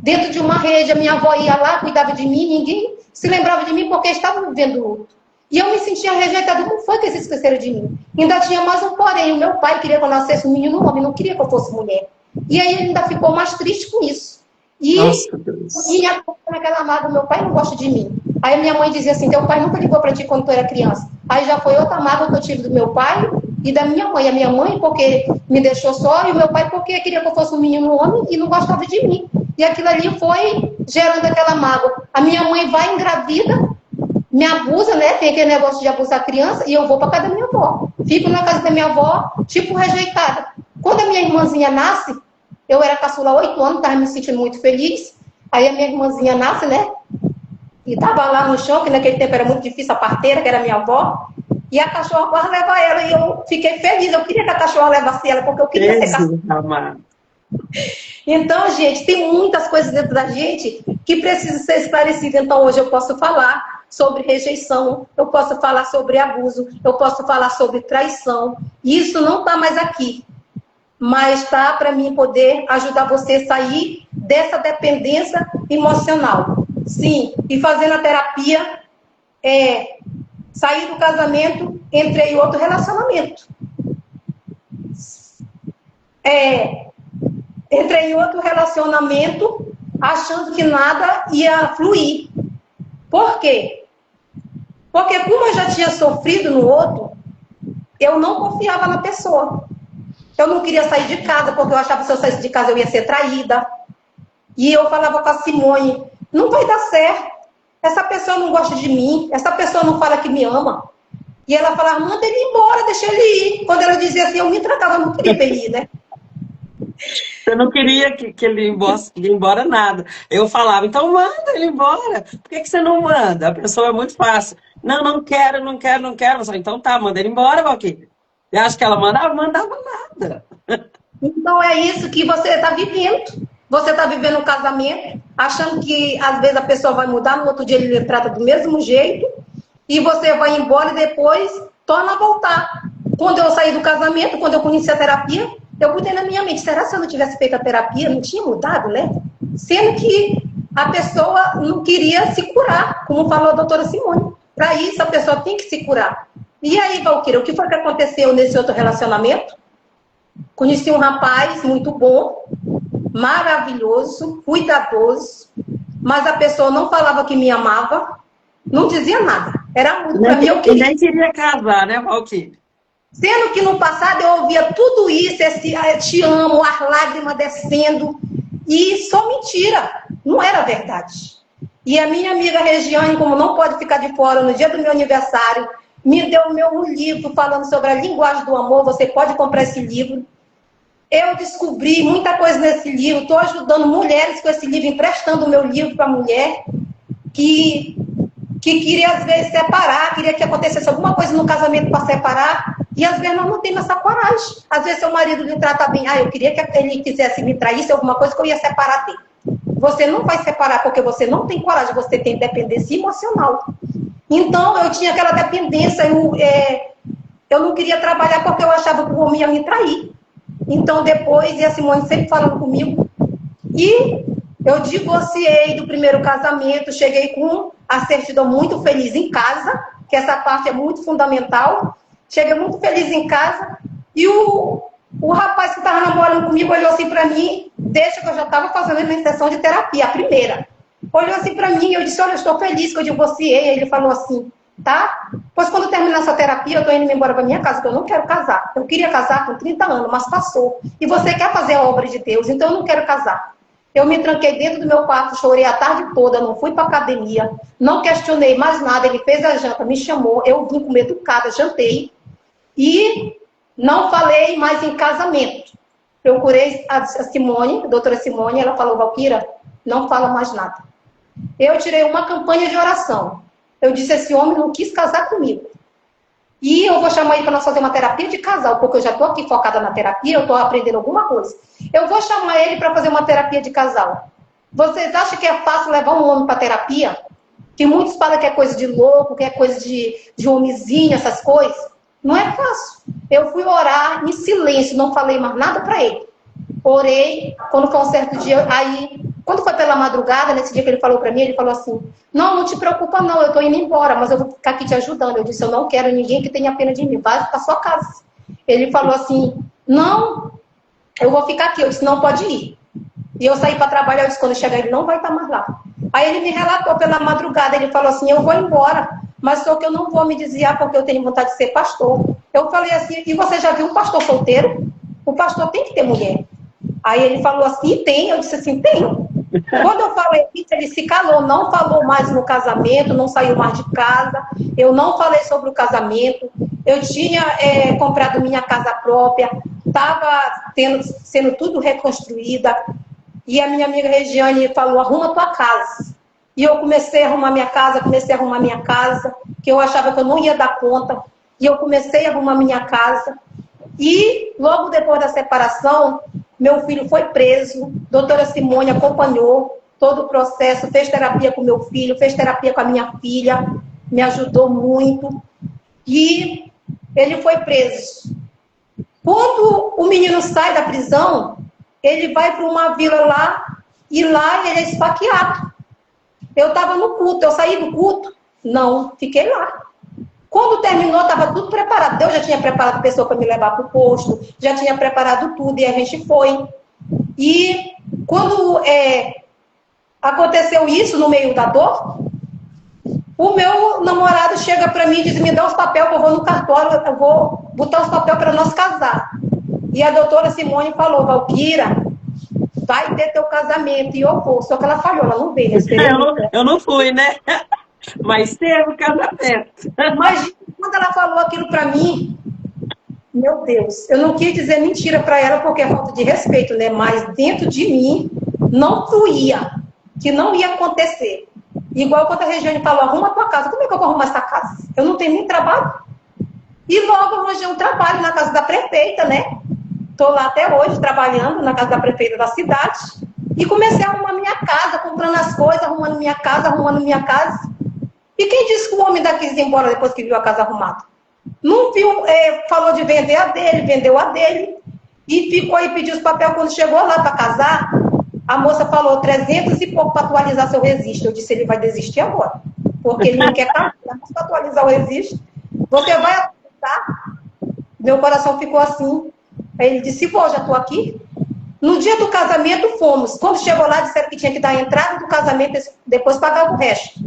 dentro de uma rede, a minha avó ia lá, cuidava de mim, ninguém se lembrava de mim porque estava vivendo luto. E eu me sentia rejeitada. Como foi que eles esqueceram de mim? Ainda tinha mais um porém. O meu pai queria que eu nascesse um menino homem, não queria que eu fosse mulher. E aí ele ainda ficou mais triste com isso. E naquela mágoa, meu pai não gosta de mim. Aí minha mãe dizia assim, teu pai nunca ligou para ti quando tu era criança. Aí já foi outra mágoa que eu tive do meu pai e da minha mãe. A minha mãe porque me deixou só e o meu pai porque queria que eu fosse um menino homem e não gostava de mim. E aquilo ali foi gerando aquela mágoa. A minha mãe vai engravida, me abusa, né? Tem aquele negócio de abusar a criança e eu vou para casa da minha avó. Fico na casa da minha avó, tipo rejeitada. Quando a minha irmãzinha nasce, eu era caçula há 8 anos, estava me sentindo muito feliz. Aí a minha irmãzinha nasce, né? E estava lá no chão, que naquele tempo era muito difícil, a parteira, que era minha avó. E a cachorra quase leva ela. E eu fiquei feliz. Eu queria que a cachorra levasse ela, porque eu queria ser cachorra. Então, gente, tem muitas coisas dentro da gente que precisam ser esclarecidas. Então, hoje eu posso falar sobre rejeição, eu posso falar sobre abuso, eu posso falar sobre traição. Isso não está mais aqui, mas está para mim poder ajudar você a sair dessa dependência emocional. Sim, e fazendo a terapia, sair do casamento, entrei em outro relacionamento. Entrei em outro relacionamento achando que nada ia fluir. Por quê? Porque como eu já tinha sofrido no outro, eu não confiava na pessoa. Eu não queria sair de casa, porque eu achava que se eu saísse de casa eu ia ser traída. E eu falava com a Simone, não vai dar certo. Essa pessoa não gosta de mim, essa pessoa não fala que me ama. E ela falava, manda ele embora, deixa ele ir. Quando ela dizia assim, eu me tratava, eu não queria ele ir, né? Você não queria que ele ia embora nada. Eu falava, então manda ele embora. Por que você não manda? A pessoa é muito fácil. Não, não quero, não quero, não quero. Só, então tá, manda ele embora, Valquíria. Eu acho que ela mandava? Mandava nada. Então é isso que você está vivendo. Você está vivendo um casamento, achando que às vezes a pessoa vai mudar, no outro dia ele lhe trata do mesmo jeito, e você vai embora e depois torna a voltar. Quando eu saí do casamento, quando eu conheci a terapia, eu botei na minha mente, será que se eu não tivesse feito a terapia, não tinha mudado, né? Sendo que a pessoa não queria se curar, como falou a doutora Simone. Para isso, a pessoa tem que se curar. E aí, Valquíria, o que foi que aconteceu nesse outro relacionamento? Conheci um rapaz muito bom, maravilhoso, cuidadoso, mas a pessoa não falava que me amava, não dizia nada. Era muito para mim, eu queria. Nem queria casar, né, Valquíria? Sendo que no passado eu ouvia tudo isso, esse te amo, as lágrimas descendo, e só mentira, não era verdade. E a minha amiga Regiane, como não pode ficar de fora, no dia do meu aniversário, me deu um livro falando sobre a linguagem do amor, você pode comprar esse livro. Eu descobri muita coisa nesse livro, estou ajudando mulheres com esse livro, emprestando o meu livro para mulher que queria às vezes separar, queria que acontecesse alguma coisa no casamento para separar, e às vezes nós não temos essa coragem. Às vezes seu marido lhe trata bem, eu queria que ele quisesse me trair, alguma coisa que eu ia separar dele. Você não vai separar porque você não tem coragem, você tem dependência emocional. Então eu tinha aquela dependência, eu não queria trabalhar porque eu achava que o homem ia me trair. Então depois, e a Simone sempre falando comigo, e eu divorciei do primeiro casamento, cheguei com a certidão muito feliz em casa, que essa parte é muito fundamental. Cheguei muito feliz em casa, e o rapaz que estava namorando comigo olhou assim para mim, deixa que eu já estava fazendo a minha sessão de terapia, a primeira. Olhou assim para mim, eu disse, olha, eu estou feliz que eu divorciei. Ele falou assim, tá? Pois quando terminar essa terapia, eu estou indo embora para minha casa, porque eu não quero casar. Eu queria casar com 30 anos, mas passou. E você quer fazer a obra de Deus, então eu não quero casar. Eu me tranquei dentro do meu quarto, chorei a tarde toda, não fui para academia, não questionei mais nada. Ele fez a janta, me chamou, eu vim comer educada, jantei e não falei mais em casamento. Procurei a Simone, a doutora Simone, ela falou, Valquíria, não fala mais nada. Eu tirei uma campanha de oração. Eu disse, esse homem não quis casar comigo. E eu vou chamar ele para nós fazer uma terapia de casal, porque eu já estou aqui focada na terapia, eu estou aprendendo alguma coisa. Eu vou chamar ele para fazer uma terapia de casal. Vocês acham que é fácil levar um homem para terapia? Que muitos falam que é coisa de louco, que é coisa de homenzinho, essas coisas. Não é fácil. Eu fui orar em silêncio, não falei mais nada para ele. Orei, quando foi um certo dia, aí, quando foi pela madrugada, nesse dia que ele falou para mim, ele falou assim, não te preocupa não, eu tô indo embora, mas eu vou ficar aqui te ajudando. Eu disse, eu não quero ninguém que tenha pena de mim, vai para sua casa. Ele falou assim, não, eu vou ficar aqui. Eu disse, não, pode ir. E eu saí para trabalhar, eu disse, quando chegar ele não vai estar mais lá. Aí ele me relatou pela madrugada, ele falou assim, eu vou embora, mas só que eu não vou me desviar porque eu tenho vontade de ser pastor. Eu falei assim, e você já viu um pastor solteiro? O pastor tem que ter mulher. Aí ele falou assim, tem? Eu disse assim, tenho. Quando eu falei isso, ele se calou, não falou mais no casamento, não saiu mais de casa, eu não falei sobre o casamento, eu tinha comprado minha casa própria, estava sendo tudo reconstruída, e a minha amiga Regiane falou, arruma tua casa. E eu comecei a arrumar minha casa, que eu achava que eu não ia dar conta, e eu comecei a arrumar minha casa. E logo depois da separação, meu filho foi preso, doutora Simone acompanhou todo o processo, fez terapia com meu filho, fez terapia com a minha filha, me ajudou muito, e ele foi preso. Quando o menino sai da prisão, ele vai para uma vila lá, e lá ele é esfaqueado. Eu estava no culto, eu saí do culto? Não, fiquei lá. Quando terminou, estava tudo preparado. Deus já tinha preparado a pessoa para me levar para o posto, já tinha preparado tudo, e a gente foi. E quando aconteceu isso no meio da dor, o meu namorado chega para mim e diz, me dá os papéis que eu vou no cartório, eu vou botar os papéis para nós casar. E a doutora Simone falou, Valquíria, vai ter teu casamento. E eu vou. Só que ela falhou, ela não veio. Eu não fui, né? Mas teve o casamento. Mas quando ela falou aquilo para mim, meu Deus, eu não quis dizer mentira para ela porque é falta de respeito, né? Mas dentro de mim não fluía, que não ia acontecer. Igual quando a Regiane falou, arruma a tua casa. Como é que eu vou arrumar essa casa? Eu não tenho nem trabalho. E logo arranjei um trabalho na casa da prefeita, né? Estou lá até hoje trabalhando na casa da prefeita da cidade. E comecei a arrumar minha casa, comprando as coisas, arrumando minha casa. E quem disse que o homem daqui ia embora depois que viu a casa arrumada? Não viu, falou de vender a dele, vendeu a dele. E ficou e pediu os papéis. Quando chegou lá para casar, a moça falou 300 e pouco para atualizar seu registro. Eu disse, ele vai desistir agora. Porque ele não quer casar, mas para atualizar o registro. Você vai atualizar? Meu coração ficou assim. Aí ele disse, vou, já estou aqui. No dia do casamento, fomos. Quando chegou lá, disseram que tinha que dar a entrada do casamento, depois pagar o resto.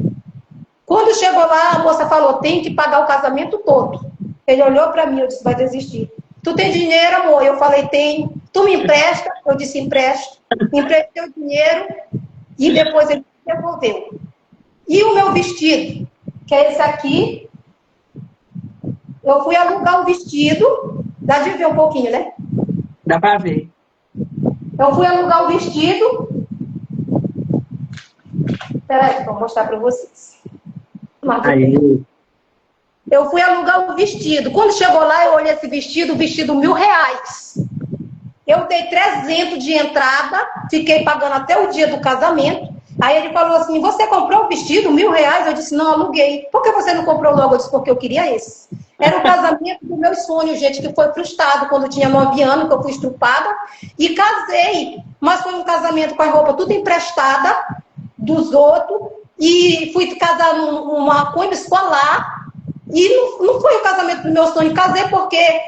Quando chegou lá, a moça falou, tem que pagar o casamento todo. Ele olhou para mim, eu disse, vai desistir. Tu tem dinheiro, amor? Eu falei, tem. Tu me empresta? Eu disse, empresto. Emprestei o dinheiro e depois ele me devolveu. E o meu vestido, que é esse aqui, eu fui alugar o vestido, dá de ver um pouquinho, né? Dá para ver. Eu fui alugar o vestido. Peraí, vou mostrar para vocês. Aí. Eu fui alugar o vestido. Quando chegou lá, eu olhei esse vestido, o vestido R$1.000. Eu dei 300 de entrada, fiquei pagando até o dia do casamento. Aí ele falou assim, você comprou o vestido, R$1.000? Eu disse, não, aluguei. Por que você não comprou logo? Eu disse, porque eu queria esse. Era o casamento do meu sonho, gente, que foi frustrado quando eu tinha 9 anos, que eu fui estrupada. E casei. Mas foi um casamento com a roupa tudo emprestada dos outros. E fui casar numa coisa escolar. E não foi o casamento do meu sonho. Casei porque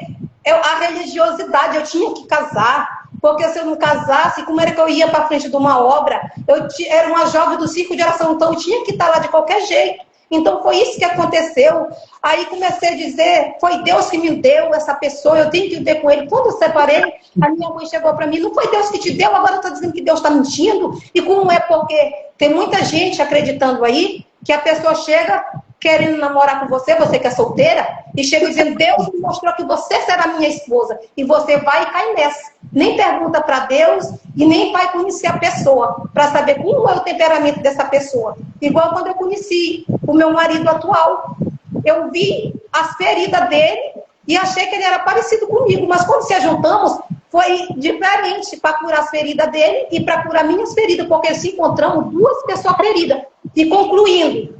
a religiosidade, eu tinha que casar. Porque se eu não casasse, como era que eu ia para frente de uma obra? Eu era uma jovem do circo de oração, então eu tinha que estar lá de qualquer jeito. Então foi isso que aconteceu. Aí comecei a dizer, foi Deus que me deu essa pessoa, eu tenho que viver com ele. Quando eu separei, a minha mãe chegou para mim, não foi Deus que te deu, agora está dizendo que Deus está mentindo? E como é porque tem muita gente acreditando aí, que a pessoa chega querendo namorar com você, você que é solteira, e chega dizendo, Deus me mostrou que você será minha esposa, e você vai e cai nessa. Nem pergunta para Deus e nem vai conhecer a pessoa, para saber como é o temperamento dessa pessoa. Igual quando eu conheci o meu marido atual, eu vi as feridas dele e achei que ele era parecido comigo, mas quando se juntamos, foi diferente para curar as feridas dele e para curar minhas feridas, porque se encontramos duas pessoas feridas. E concluindo,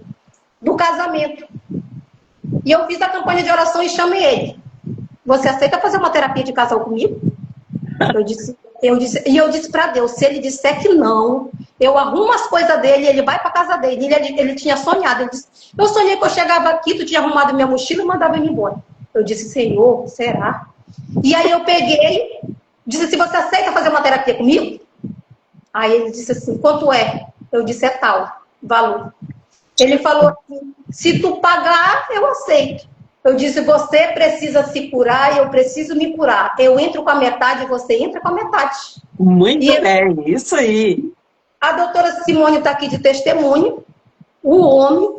do casamento. E eu fiz a campanha de oração e chamei ele. Você aceita fazer uma terapia de casal comigo? Eu disse para Deus, se ele disser que não, eu arrumo as coisas dele, ele vai para casa dele. Ele tinha sonhado. Ele disse, eu sonhei que eu chegava aqui, tu tinha arrumado minha mochila e mandava ele embora. Eu disse, Senhor, será? E aí eu peguei, disse assim, você aceita fazer uma terapia comigo? Aí ele disse assim, quanto é? Eu disse, é tal, valor. Ele falou assim, se tu pagar, eu aceito. Eu disse, você precisa se curar e eu preciso me curar. Eu entro com a metade e você entra com a metade. Muito bem, isso aí. A doutora Simone está aqui de testemunho. O homem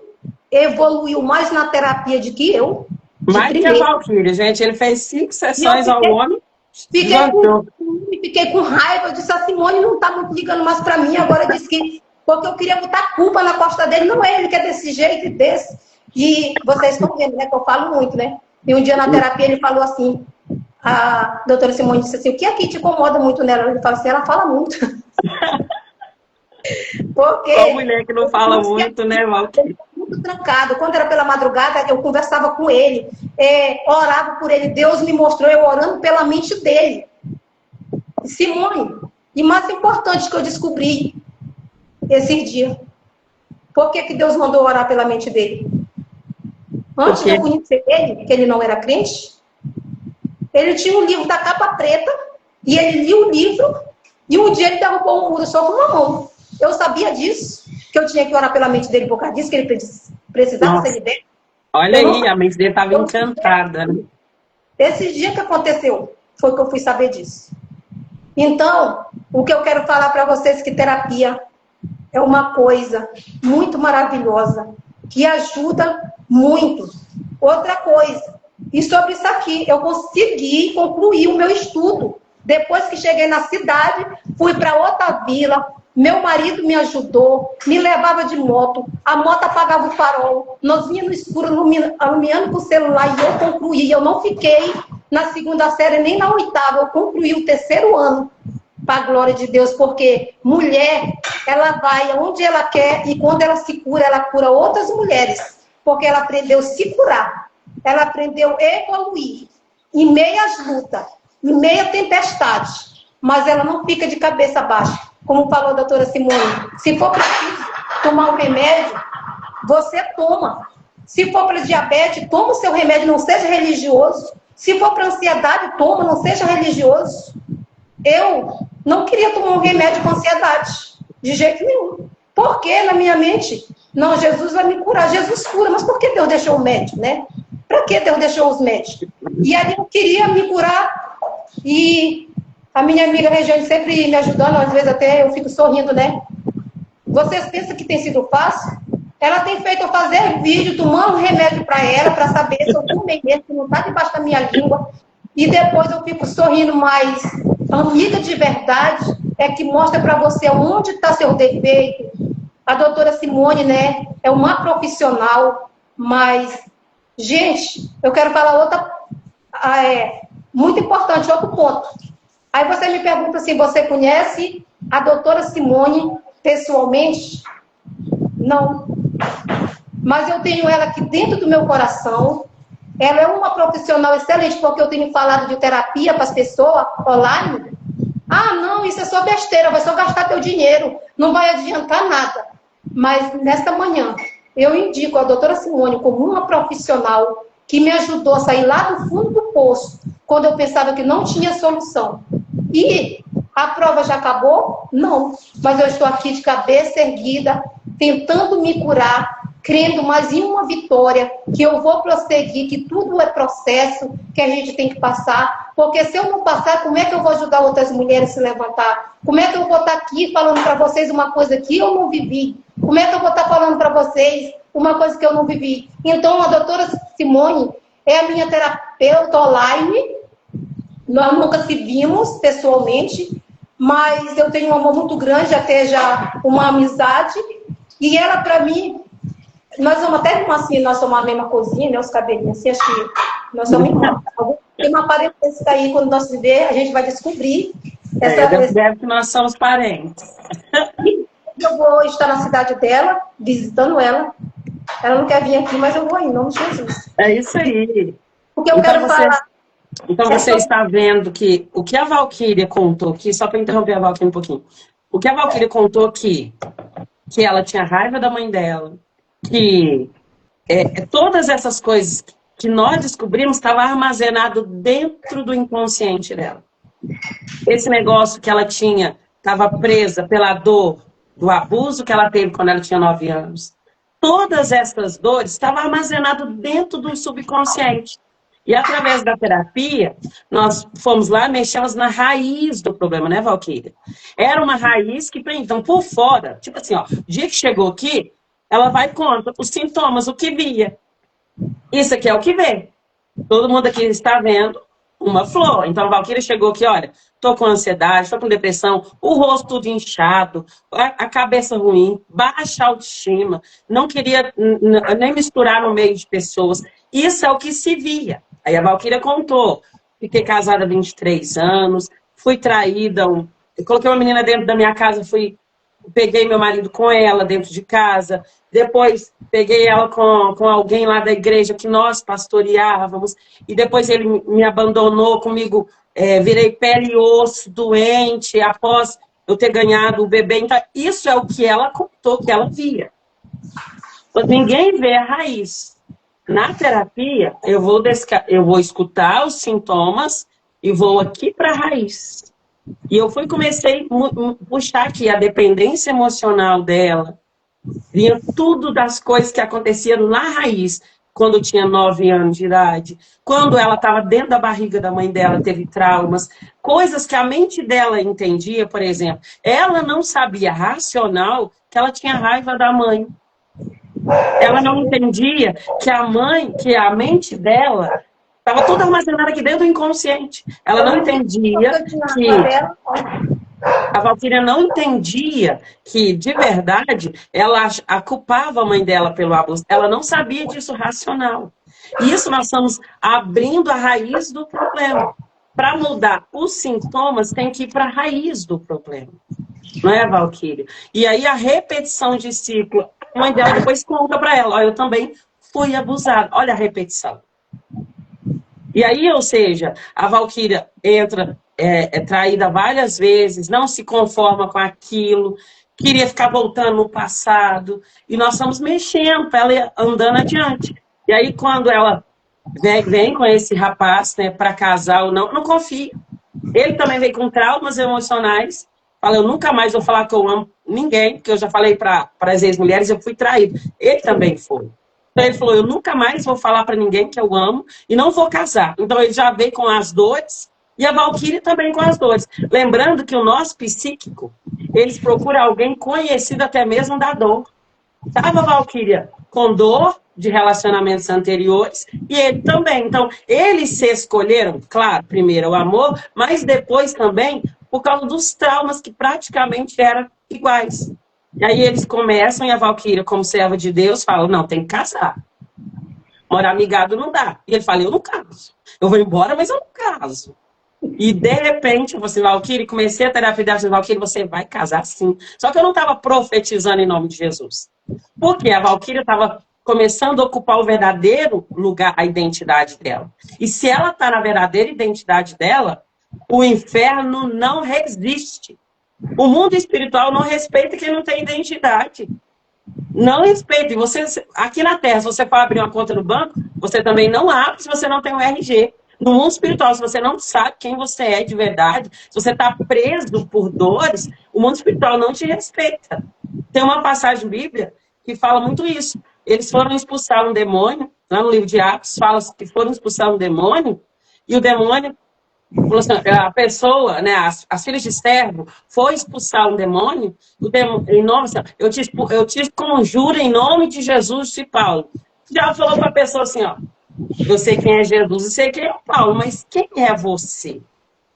evoluiu mais na terapia do que eu. Mais que a Valquíria, gente. Ele fez 5 sessões ao homem. Fiquei com raiva. Eu disse, a Simone não está muito ligando mais para mim. Agora disse que... Porque eu queria botar culpa na costa dele. Não é ele que é desse jeito e desse. E vocês estão vendo, né? Que eu falo muito, né? E um dia na terapia ele falou assim, a doutora Simone disse assim, o que aqui te incomoda muito nela? Ele fala assim, ela fala muito. Porque Qual mulher que não fala muito, né, Valquíria? Muito trancado. Quando era pela madrugada, eu conversava com ele, orava por ele. Deus me mostrou eu orando pela mente dele. Simone, e mais importante que eu descobri esse dia, por que Deus mandou orar pela mente dele? Antes de eu conhecer ele, que ele não era crente, ele tinha um livro da capa preta, e ele lia o livro, e um dia ele derrubou um muro só com uma mão. Eu sabia disso, que eu tinha que orar pela mente dele por causa disso, que ele precisava ser liberto. Olha aí, a mente dele estava encantada. Né? Esse dia que aconteceu, foi que eu fui saber disso. Então, o que eu quero falar para vocês que terapia é uma coisa muito maravilhosa, que ajuda muito. Outra coisa, e sobre isso aqui, eu consegui concluir o meu estudo. Depois que cheguei na cidade, fui para outra vila, meu marido me ajudou, me levava de moto, a moto apagava o farol, nós vinha no escuro iluminando com o celular e eu concluí. Eu não fiquei na segunda série nem na oitava, eu concluí o terceiro ano, para a glória de Deus, porque mulher, ela vai aonde ela quer e quando ela se cura, ela cura outras mulheres, porque ela aprendeu a se curar, ela aprendeu a evoluir em meio às lutas, em meio à tempestade, mas ela não fica de cabeça baixa. Como falou a doutora Simone, se for preciso tomar um remédio, você toma. Se for para diabetes, toma o seu remédio, não seja religioso. Se for para ansiedade, toma, não seja religioso. Eu não queria tomar um remédio com ansiedade, de jeito nenhum. Porque na minha mente, não, Jesus vai me curar. Jesus cura, mas por que Deus deixou o médico, né? Para que Deus deixou os médicos? E ali eu queria me curar e a minha amiga Regiane sempre me ajudando, às vezes até eu fico sorrindo, né? Vocês pensam que tem sido fácil? Ela tem feito eu fazer vídeo, tomando remédio para ela, para saber se eu tomei mesmo, que não está debaixo da minha língua. E depois eu fico sorrindo, mas amiga de verdade é que mostra para você onde está seu defeito. A doutora Simone, né, é uma profissional, mas, gente, eu quero falar outra, muito importante, outro ponto. Aí você me pergunta se você conhece a doutora Simone pessoalmente? Não. Mas eu tenho ela aqui dentro do meu coração. Ela é uma profissional excelente, porque eu tenho falado de terapia para as pessoas online. Ah, não, isso é só besteira, vai só gastar teu dinheiro, não vai adiantar nada. Mas nesta manhã, eu indico a doutora Simone como uma profissional que me ajudou a sair lá do fundo do poço, quando eu pensava que não tinha solução. E a prova já acabou? Não. Mas eu estou aqui de cabeça erguida, tentando me curar, crendo mais em uma vitória, que eu vou prosseguir, que tudo é processo, que a gente tem que passar. Porque se eu não passar, como é que eu vou ajudar outras mulheres a se levantar? Como é que eu vou estar aqui falando para vocês uma coisa que eu não vivi? Como é que eu vou estar falando para vocês uma coisa que eu não vivi? Então, a doutora Simone é a minha terapeuta online. Nós nunca se vimos pessoalmente, mas eu tenho um amor muito grande, até já uma amizade. E ela, para mim, nós somos até assim, nós somos a mesma cozinha, né, os cabelinhos assim, acho que nós somos irmãos. Tem uma parentesca aí, quando nós se ver, a gente vai descobrir. Deve que nós somos parentes. Eu vou estar na cidade dela, visitando ela. Ela não quer vir aqui, mas eu vou ir, em nome de Jesus. É isso aí. Porque eu quero falar... Então você está vendo que o que a Valquíria contou aqui, só para interromper a Valquíria um pouquinho, o que a Valquíria contou aqui, que ela tinha raiva da mãe dela, que todas essas coisas que nós descobrimos estavam armazenado dentro do inconsciente dela. Esse negócio que ela tinha, estava presa pela dor do abuso que ela teve quando ela tinha 9 anos. Todas essas dores estavam armazenadas dentro do subconsciente. E através da terapia, nós fomos lá, mexemos na raiz do problema, né, Valquíria? Era uma raiz que, então, por fora, tipo assim, ó, o dia que chegou aqui, ela vai contra os sintomas, o que via. Isso aqui é o que vê. Todo mundo aqui está vendo uma flor. Então, a Valquíria chegou aqui, olha, tô com ansiedade, tô com depressão, o rosto tudo inchado, a cabeça ruim, baixa autoestima, não queria nem misturar no meio de pessoas. Isso é o que se via. Aí a Valquíria contou fiquei casada há 23 anos, fui traída, eu coloquei uma menina dentro da minha casa, peguei meu marido com ela dentro de casa, depois peguei ela com alguém lá da igreja que nós pastoreávamos, e depois ele me abandonou comigo, virei pele e osso, doente, após eu ter ganhado o bebê. Então, isso é o que ela contou, que ela via. Mas ninguém vê a raiz. Na terapia, eu vou escutar os sintomas e vou aqui para a raiz. E comecei a puxar aqui a dependência emocional dela, vinha tudo das coisas que aconteciam na raiz, quando tinha 9 anos de idade, quando ela estava dentro da barriga da mãe dela, teve traumas, coisas que a mente dela entendia, por exemplo. Ela não sabia racional que ela tinha raiva da mãe. Ela não entendia que a mente dela estava toda armazenada aqui dentro do inconsciente. Ela não entendia que... A Valquíria não entendia que, de verdade, ela culpava a mãe dela pelo abuso. Ela não sabia disso racional. E isso nós estamos abrindo a raiz do problema. Para mudar os sintomas, tem que ir para a raiz do problema. Não é, Valquíria? E aí a repetição de ciclo, a mãe dela depois conta para ela, eu também fui abusada. Olha a repetição. E aí, ou seja, a Valquíria entra... É traída várias vezes, não se conforma com aquilo, queria ficar voltando no passado, e nós estamos mexendo para ela andando adiante. E aí, quando ela vem com esse rapaz, né, para casar ou não confia. Ele também vem com traumas emocionais, fala, eu nunca mais vou falar que eu amo ninguém, porque eu já falei para as ex-mulheres, eu fui traído. Ele também foi. Então ele falou, eu nunca mais vou falar para ninguém que eu amo e não vou casar. Então ele já veio com as dores, e a Valquíria também com as dores. Lembrando que o nosso psíquico, eles procuram alguém conhecido até mesmo da dor. Estava a Valquíria com dor de relacionamentos anteriores e ele também. Então, eles se escolheram, claro, primeiro o amor, mas depois também por causa dos traumas que praticamente eram iguais. E aí eles começam e a Valquíria, como serva de Deus, fala, não, tem que casar. Morar amigado não dá. E ele fala, eu não caso. Eu vou embora, mas eu não caso. E, de repente, eu falei assim, Valquíria, comecei a terapia dela, Valquíria, você vai casar sim. Só que eu não estava profetizando em nome de Jesus. Porque a Valquíria estava começando a ocupar o verdadeiro lugar, a identidade dela. E se ela está na verdadeira identidade dela, o inferno não resiste. O mundo espiritual não respeita quem não tem identidade. Não respeita. E você, aqui na Terra, se você for abrir uma conta no banco, você também não abre se você não tem um RG. No mundo espiritual, se você não sabe quem você é de verdade, se você está preso por dores, o mundo espiritual não te respeita. Tem uma passagem bíblica que fala muito isso. Eles foram expulsar um demônio, né, no livro de Atos, fala que foram expulsar um demônio, e o demônio, a pessoa, né, as filhas de servo, foi expulsar um demônio, em nome, eu te conjuro em nome de Jesus, de Paulo. Já falou para a pessoa assim, ó, eu sei quem é Jesus e sei quem é Paulo, mas quem é você?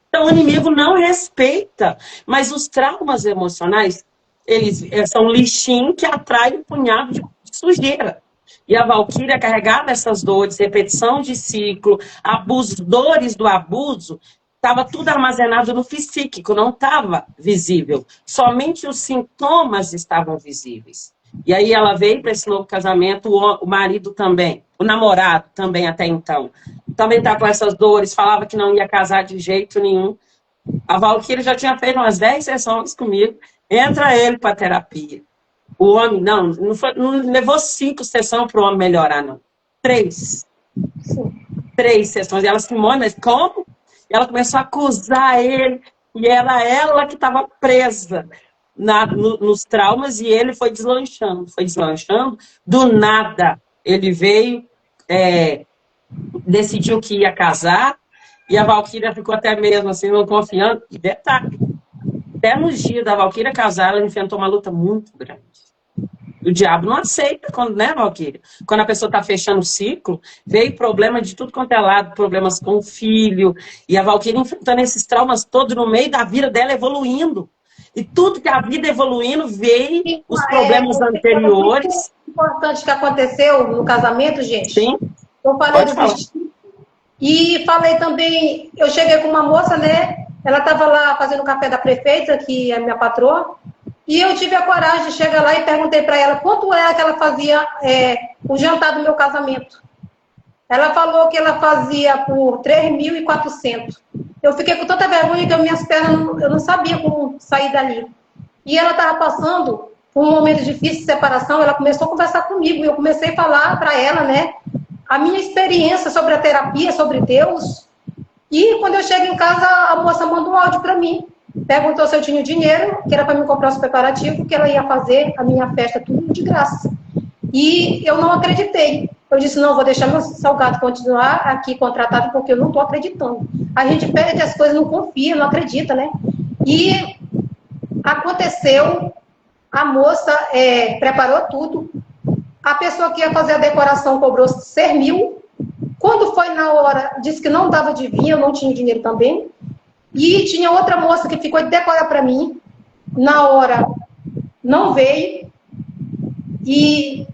Então o inimigo não respeita, mas os traumas emocionais, eles são lixinho que atrai um punhado de sujeira. E a Valquíria, carregada dessas dores, repetição de ciclo, abuso, dores do abuso, estava tudo armazenado no psíquico, não estava visível. Somente os sintomas estavam visíveis. E aí ela veio para esse novo casamento, o marido também, o namorado também até então. Também está com essas dores, falava que não ia casar de jeito nenhum. A Valquíria já tinha feito umas 10 sessões comigo, entra ele para terapia. O homem, não levou 5 sessões para o homem melhorar, não. 3. 3 sessões. E ela se mãe, mas como? E ela começou a acusar ele, e era ela que estava presa nos traumas, e ele foi deslanchando. Do nada, ele veio, decidiu que ia casar, e a Valquíria ficou até mesmo assim, não confiando. E detalhe, até nos dias da Valquíria casar, ela enfrentou uma luta muito grande. O diabo não aceita, né, Valquíria? Quando a pessoa está fechando o ciclo, veio problema de tudo quanto é lado, problemas com o filho, e a Valquíria enfrentando esses traumas todos no meio da vida dela, evoluindo. E tudo que a vida evoluindo veio, os problemas anteriores. Importante que aconteceu no casamento, gente. Sim. Eu falei do vestido. E falei também, eu cheguei com uma moça, né? Ela estava lá fazendo o café da prefeita, que é minha patroa, e eu tive a coragem de chegar lá e perguntei para ela quanto é que ela fazia o jantar do meu casamento. Ela falou que ela fazia por 3.400. Eu fiquei com tanta vergonha que minhas pernas, eu não sabia como sair dali. E ela estava passando por um momento difícil de separação, ela começou a conversar comigo, e eu comecei a falar para ela, né, a minha experiência sobre a terapia, sobre Deus. E quando eu chego em casa, a moça manda um áudio para mim. Perguntou se eu tinha dinheiro, que era para me comprar os preparativos, que ela ia fazer a minha festa tudo de graça. E eu não acreditei. Eu disse, não, vou deixar meu salgado continuar aqui contratado, porque eu não estou acreditando. A gente perde as coisas, não confia, não acredita, né? E aconteceu, a moça preparou tudo. A pessoa que ia fazer a decoração cobrou 6 mil. Quando foi na hora, disse que não dava de vir, eu não tinha dinheiro também. E tinha outra moça que ficou de decorar para mim. Na hora, não veio. E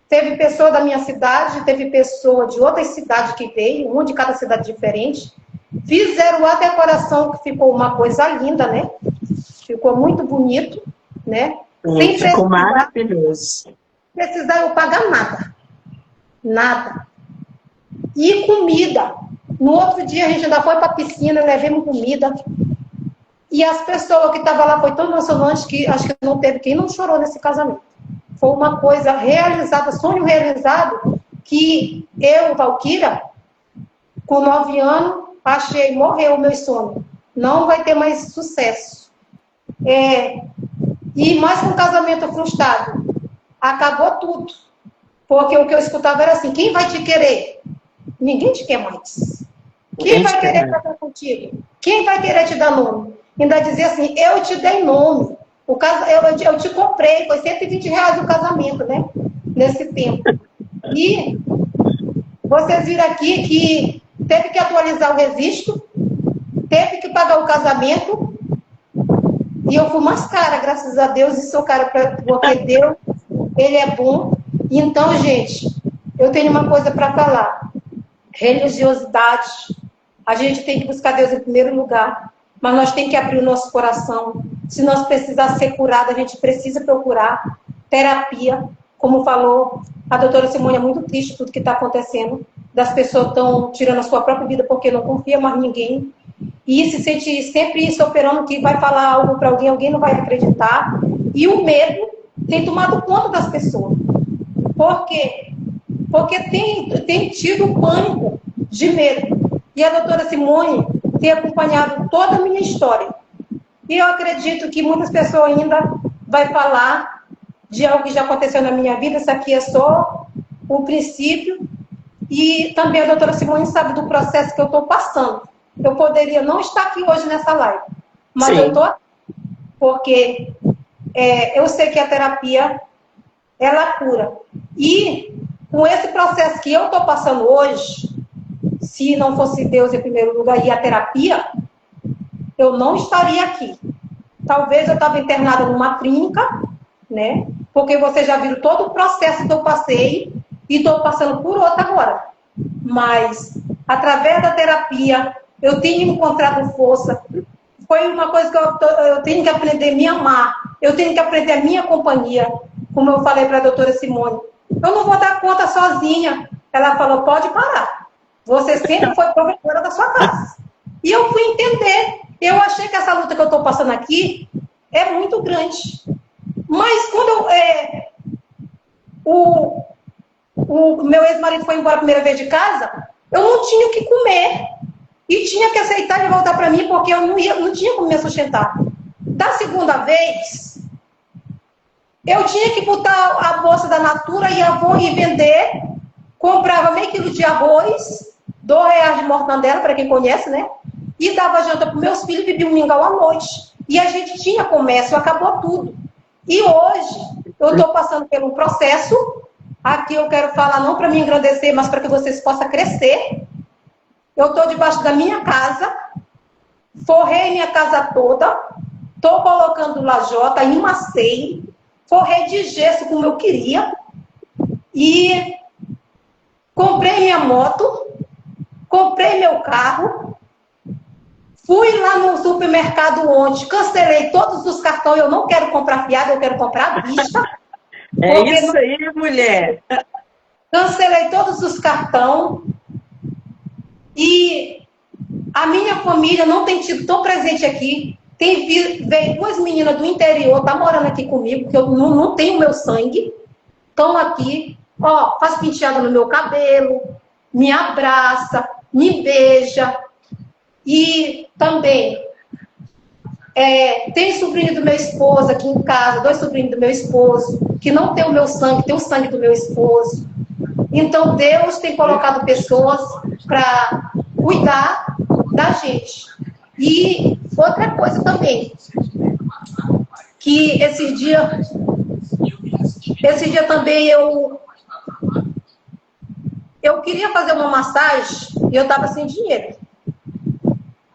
teve pessoa da minha cidade, teve pessoa de outras cidades que veio, um de cada cidade diferente. Fizeram a decoração, que ficou uma coisa linda, né? Ficou muito bonito, né? Sem ficou maravilhoso. Precisar eu pagar nada. Nada. E comida. No outro dia a gente ainda foi para a piscina, levamos comida. E as pessoas que estavam lá foi tão emocionante que acho que não teve quem não chorou nesse casamento. Foi uma coisa realizada, sonho realizado, que eu, Valquíria, com 9 anos, achei, morreu o meu sonho. Não vai ter mais sucesso. E mais que um casamento frustrado. Acabou tudo. Porque o que eu escutava era assim, quem vai te querer? Ninguém te quer mais. Quem vai querer casar contigo? Quem vai querer te dar nome? Ainda dizer assim, eu te dei nome. Eu te comprei, foi R$120 o casamento, né? Nesse tempo. E vocês viram aqui que teve que atualizar o registro, teve que pagar o casamento, e eu fui mais cara, graças a Deus, e sou cara porque Deus, Ele é bom. Então, gente, eu tenho uma coisa para falar. Religiosidade, a gente tem que buscar Deus em primeiro lugar, mas nós temos que abrir o nosso coração. Se nós precisar ser curado, a gente precisa procurar terapia. Como falou a doutora Simone, é muito triste tudo que está acontecendo. Das pessoas estão tirando a sua própria vida porque não confia mais em ninguém. E se sente sempre isso operando, que vai falar algo para alguém, alguém não vai acreditar. E o medo tem tomado conta das pessoas. Por quê? Porque tem tido um pânico de medo. E a doutora Simone tem acompanhado toda a minha história. E eu acredito que muitas pessoas ainda vai falar de algo que já aconteceu na minha vida. Isso aqui é só o princípio. E também a doutora Simone sabe do processo que eu estou passando. Eu poderia não estar aqui hoje nessa live, mas Sim. Eu estou aqui porque eu sei que a terapia, ela cura. E com esse processo que eu estou passando hoje, se não fosse Deus em primeiro lugar e a terapia, eu não estaria aqui. Talvez eu estava internada numa clínica, né? Porque vocês já viram todo o processo que eu passei e estou passando por outra agora. Mas, através da terapia, eu tenho encontrado força. Foi uma coisa que eu tenho que aprender a me amar. Eu tenho que aprender a minha companhia. Como eu falei para a doutora Simone. Eu não vou dar conta sozinha. Ela falou, pode parar. Você sempre foi provedora da sua casa. E eu fui entender. Eu achei que essa luta que eu estou passando aqui é muito grande. Mas quando o meu ex-marido foi embora a primeira vez de casa, eu não tinha o que comer. E tinha que aceitar e voltar para mim, porque eu não tinha como me sustentar. Da segunda vez, eu tinha que botar a bolsa da Natura e vender. Comprava meio quilo de arroz, R$2 de mortandela, para quem conhece, né? E dava janta para meus filhos, bebia um mingau à noite. E a gente tinha comércio, acabou tudo. E hoje, eu estou passando por um processo. Aqui eu quero falar não para me engrandecer, mas para que vocês possam crescer. Eu estou debaixo da minha casa, forrei minha casa toda, estou colocando lajota, emacei, forrei de gesso como eu queria, e comprei minha moto, comprei meu carro, fui lá no supermercado ontem, cancelei todos os cartões, eu não quero comprar fiado, eu quero comprar à vista. É isso aí, mulher. Cancelei todos os cartões e a minha família não tem tido tão presente aqui. Veio duas meninas do interior, tá morando aqui comigo, que eu não tenho meu sangue. Estão aqui, ó, faz penteada no meu cabelo, me abraça, me beija. E também tem sobrinho do meu esposo aqui em casa, 2 sobrinhos do meu esposo, que não tem o meu sangue, tem o sangue do meu esposo. Então Deus tem colocado pessoas para cuidar da gente. E outra coisa também, que esse dia também eu queria fazer uma massagem e eu estava sem dinheiro.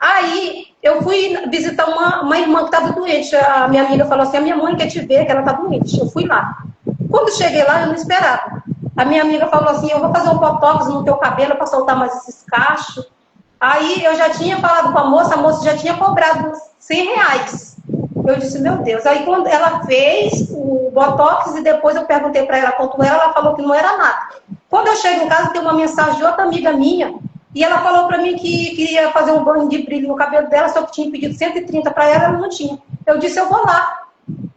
Aí eu fui visitar uma irmã que estava doente. A minha amiga falou assim, a minha mãe quer te ver, que ela está doente. Eu fui lá. Quando cheguei lá, eu não esperava. A minha amiga falou assim, eu vou fazer um botox no teu cabelo para soltar mais esses cachos. Aí eu já tinha falado com a moça já tinha cobrado R$100. Eu disse, meu Deus. Aí quando ela fez o botox e depois eu perguntei para ela quanto era, ela falou que não era nada. Quando eu chego em casa, tem uma mensagem de outra amiga minha, e ela falou para mim que queria fazer um banho de brilho no cabelo dela, só que tinha pedido 130 para ela, ela não tinha. Eu disse, eu vou lá.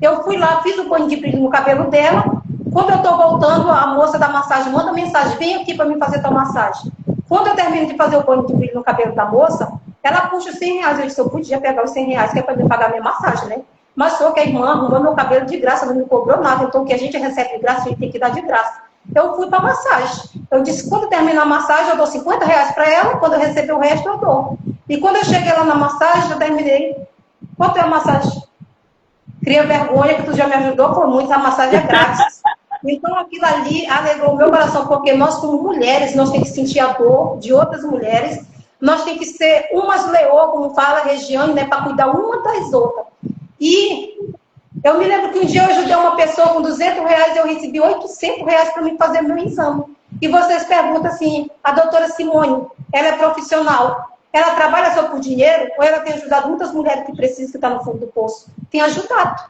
Eu fui lá, fiz o banho de brilho no cabelo dela. Quando eu estou voltando, a moça da massagem manda mensagem, vem aqui para mim fazer tua massagem. Quando eu termino de fazer o banho de brilho no cabelo da moça, ela puxa os R$100. Eu disse, eu podia pegar os R$100, que é para me pagar minha massagem, né? Mas só que a irmã arrumou meu cabelo de graça, não me cobrou nada. Então, o que a gente recebe de graça, a gente tem que dar de graça. Eu fui para a massagem. Eu disse, quando terminar a massagem, eu dou R$50 para ela, quando eu receber o resto, eu dou. E quando eu cheguei lá na massagem, eu terminei. Quanto é a massagem? Cria vergonha que tu já me ajudou, foi muito, a massagem é grátis. Então, aquilo ali alegrou o meu coração, porque nós, como mulheres, nós temos que sentir a dor de outras mulheres, nós temos que ser umas leoas, como fala a Regiane, né, para cuidar uma das outras. E eu me lembro que um dia eu ajudei uma pessoa com R$200, eu recebi R$800 para me fazer meu exame. E vocês perguntam assim, a doutora Simone, ela é profissional, ela trabalha só por dinheiro ou ela tem ajudado muitas mulheres que precisam, que estão no fundo do poço? Tem ajudado,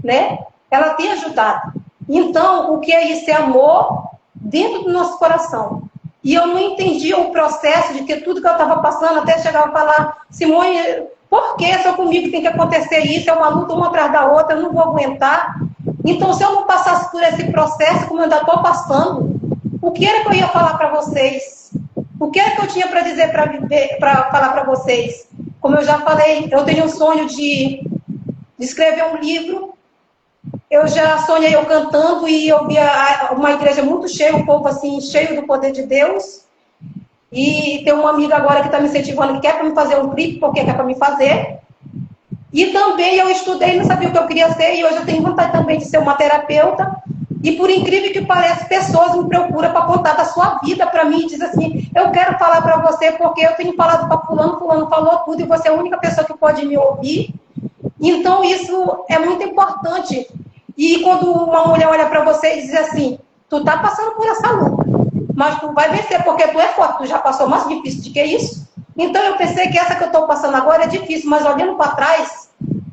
né? Ela tem ajudado. Então, o que é isso? É amor dentro do nosso coração. E eu não entendia o processo de que tudo que eu estava passando, até chegar a falar, Simone, por que só comigo tem que acontecer isso? É uma luta uma atrás da outra, eu não vou aguentar. Então, se eu não passasse por esse processo, como eu ainda estou passando, o que era que eu ia falar para vocês? O que era que eu tinha para dizer, para falar para vocês? Como eu já falei, eu tenho um sonho de escrever um livro. Eu já sonhei eu cantando e eu via uma igreja muito cheia, um povo assim, cheio do poder de Deus. E tem uma amiga agora que está me incentivando, que quer para me fazer um clipe, porque quer para me fazer. E também eu estudei, não sabia o que eu queria ser, e hoje eu tenho vontade também de ser uma terapeuta. E por incrível que pareça, pessoas me procuram para contar da sua vida para mim e dizem assim, eu quero falar para você porque eu tenho falado para fulano falou tudo e você é a única pessoa que pode me ouvir. Então isso é muito importante. E quando uma mulher olha para você e diz assim, tu tá passando por essa luta, mas tu vai vencer porque tu é forte, tu já passou mais difícil do que isso. Então eu pensei que essa que eu estou passando agora é difícil, mas olhando para trás,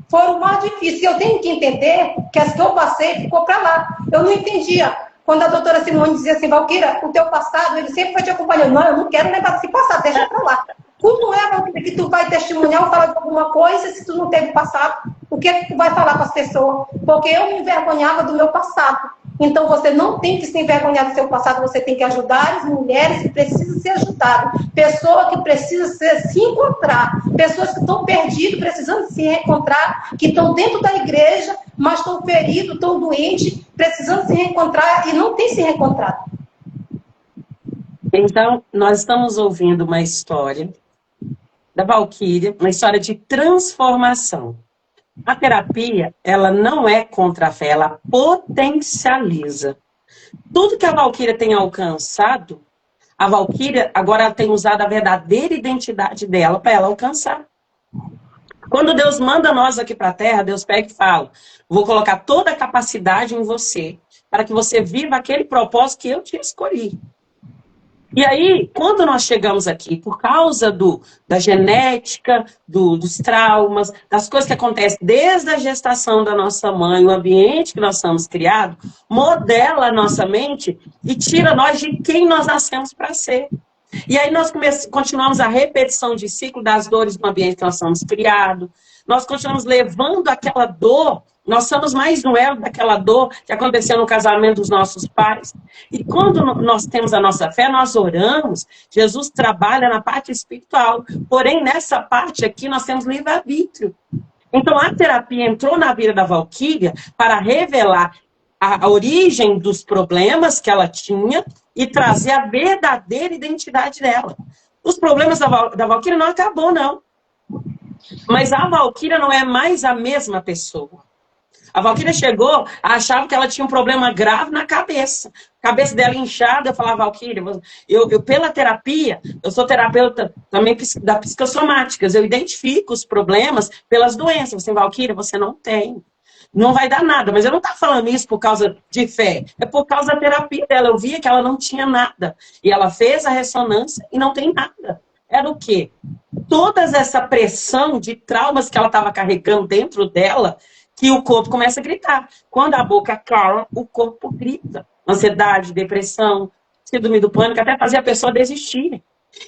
foram mais difíceis. Eu tenho que entender que as que eu passei ficou para lá. Eu não entendia. Quando a doutora Simone dizia assim, Valquíria, o teu passado, ele sempre vai te acompanhando. Não, eu não quero lembrar desse passado, deixa para lá. Como é, Valquíria, que tu vai testemunhar ou falar de alguma coisa se tu não teve passado? O que é que tu vai falar para as pessoas? Porque eu me envergonhava do meu passado. Então, você não tem que se envergonhar do seu passado, você tem que ajudar as mulheres que precisam ser ajudadas. Pessoas que precisam se encontrar. Pessoas que estão perdidas, precisando se reencontrar, que estão dentro da igreja, mas estão feridos, estão doentes, precisando se reencontrar e não têm se reencontrado. Então, nós estamos ouvindo uma história da Valquíria, uma história de transformação. A terapia, ela não é contra a fé, ela potencializa. Tudo que a Valquíria tem alcançado, a Valquíria agora ela tem usado a verdadeira identidade dela para ela alcançar. Quando Deus manda nós aqui para a Terra, Deus pega e fala, vou colocar toda a capacidade em você, para que você viva aquele propósito que eu te escolhi. E aí, quando nós chegamos aqui, por causa da genética, dos traumas, das coisas que acontecem desde a gestação da nossa mãe, o ambiente que nós somos criados, modela a nossa mente e tira nós de quem nós nascemos para ser. E aí nós continuamos a repetição de ciclo das dores do ambiente que nós somos criados, nós continuamos levando aquela dor, nós somos mais um elo daquela dor que aconteceu no casamento dos nossos pais. E quando nós temos a nossa fé, nós oramos, Jesus trabalha na parte espiritual. Porém, nessa parte aqui, nós temos livre-arbítrio. Então, a terapia entrou na vida da Valquíria para revelar a origem dos problemas que ela tinha e trazer a verdadeira identidade dela. Os problemas da Valquíria não acabou, não. Mas a Valquíria não é mais a mesma pessoa. A Valquíria chegou, achava que ela tinha um problema grave na cabeça. A cabeça dela inchada, eu falava, Valquíria, eu pela terapia, eu sou terapeuta também da psicossomáticas, eu identifico os problemas pelas doenças. Você, Valquíria, você não tem. Não vai dar nada, mas eu não estava falando isso por causa de fé, é por causa da terapia dela. Eu via que ela não tinha nada. E ela fez a ressonância e não tem nada. Era o quê? Toda essa pressão de traumas que ela estava carregando dentro dela, que o corpo começa a gritar. Quando a boca cala, o corpo grita. Ansiedade, depressão, síndrome do pânico, até fazer a pessoa desistir.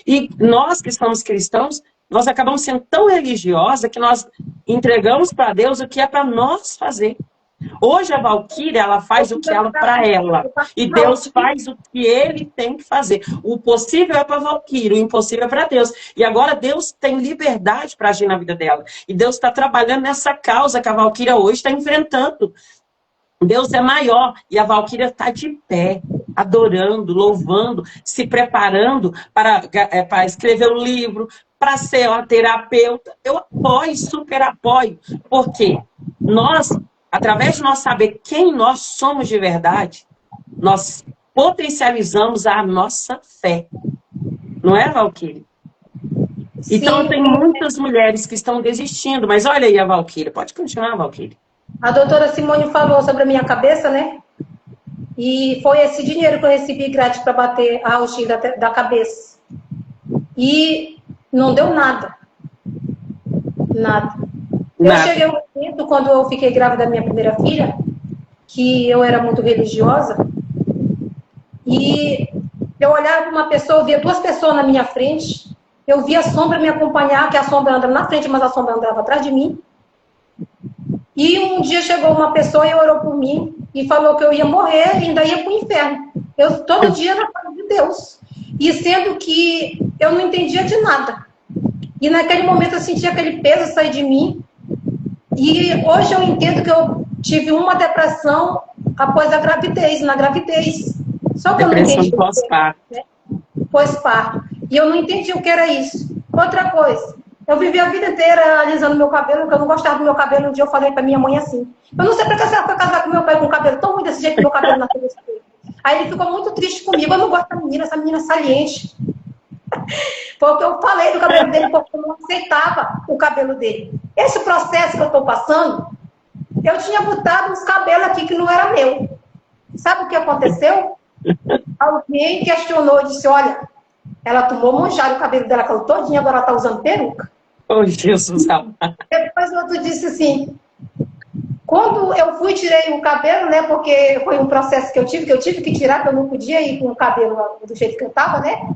E nós que somos cristãos, nós acabamos sendo tão religiosa que nós entregamos para Deus o que é para nós fazer. Hoje a Valquíria, ela faz o que ela para ela. E Deus faz o que ele tem que fazer. O possível é para a Valquíria, o impossível é para Deus. E agora Deus tem liberdade para agir na vida dela. E Deus está trabalhando nessa causa que a Valquíria hoje está enfrentando. Deus é maior. E a Valquíria está de pé, adorando, louvando, se preparando para escrever um livro, para ser uma terapeuta. Eu apoio, super apoio. Por quê? Nós, através de nós saber quem nós somos de verdade, nós potencializamos a nossa fé. Não é, Valquíria? Sim. Então, tem muitas mulheres que estão desistindo. Mas olha aí a Valquíria. Pode continuar, Valquíria. A doutora Simone falou sobre a minha cabeça, né? E foi esse dinheiro que eu recebi grátis para bater a algema da cabeça. E não deu nada. Nada. Eu cheguei a um momento, quando eu fiquei grávida da minha primeira filha, que eu era muito religiosa, e eu olhava uma pessoa, eu via duas pessoas na minha frente, eu via a sombra me acompanhar, que a sombra andava na frente, mas a sombra andava atrás de mim. E um dia chegou uma pessoa e orou por mim, e falou que eu ia morrer e ainda ia para o inferno. Eu todo dia na casa de Deus. E sendo que eu não entendia de nada. E naquele momento eu senti aquele peso sair de mim. E hoje eu entendo que eu tive uma depressão após a gravidez, na gravidez. Só que depressão eu não entendi. Pós-parto. Né? Pós-parto. E eu não entendi o que era isso. Outra coisa, eu vivi a vida inteira alisando meu cabelo, porque eu não gostava do meu cabelo. Um dia eu falei pra minha mãe assim, eu não sei pra que você foi casar com meu pai com um cabelo tão ruim desse jeito que meu cabelo nasceu desse jeito. Aí ele ficou muito triste comigo, eu não gosto da menina, essa menina saliente. Porque eu falei do cabelo dele, porque eu não aceitava o cabelo dele. Esse processo que eu estou passando, eu tinha botado uns cabelos aqui que não era meu. Sabe o que aconteceu? Alguém questionou e disse, olha, ela tomou manjar o cabelo dela caiu todinho, agora ela está usando peruca. Oh, Jesus amado. Depois o outro disse assim, quando eu fui tirei o cabelo, né, porque foi um processo que eu tive que tirar, porque eu não podia ir com o cabelo do jeito que eu estava, né?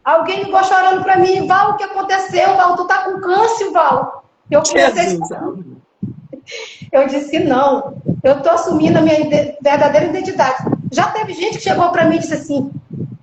Alguém ligou chorando para mim, Val, o que aconteceu, Val? Tu tá com câncer, Val? Eu comecei Eu disse, não, eu tô assumindo a minha verdadeira identidade. Já teve gente que chegou para mim e disse assim,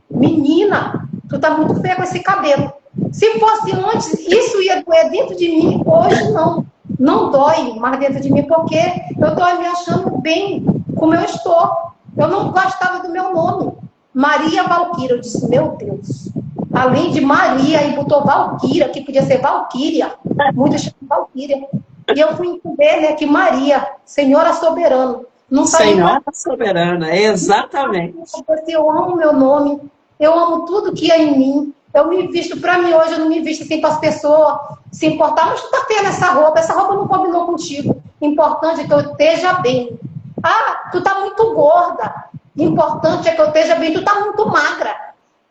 menina, tu tá muito feia com esse cabelo. Se fosse antes, isso ia doer dentro de mim, hoje não. Não dói mais dentro de mim, porque eu tô me achando bem como eu estou. Eu não gostava do meu nome. Maria Valquíria. Eu disse, meu Deus. Além de Maria, e botou Valquíria, que podia ser Valquíria. Muitas chamam Valquíria. E eu fui entender, né, que Maria, Senhora Soberana. Não Senhora Soberana, exatamente. Eu amo meu nome, eu amo tudo que é em mim. Eu me visto, para mim hoje, eu não me visto assim para as pessoas se importar. Mas tu tá feia nessa roupa, essa roupa não combinou contigo. Importante é que eu esteja bem. Ah, tu tá muito gorda. Importante é que eu esteja bem, tu tá muito magra.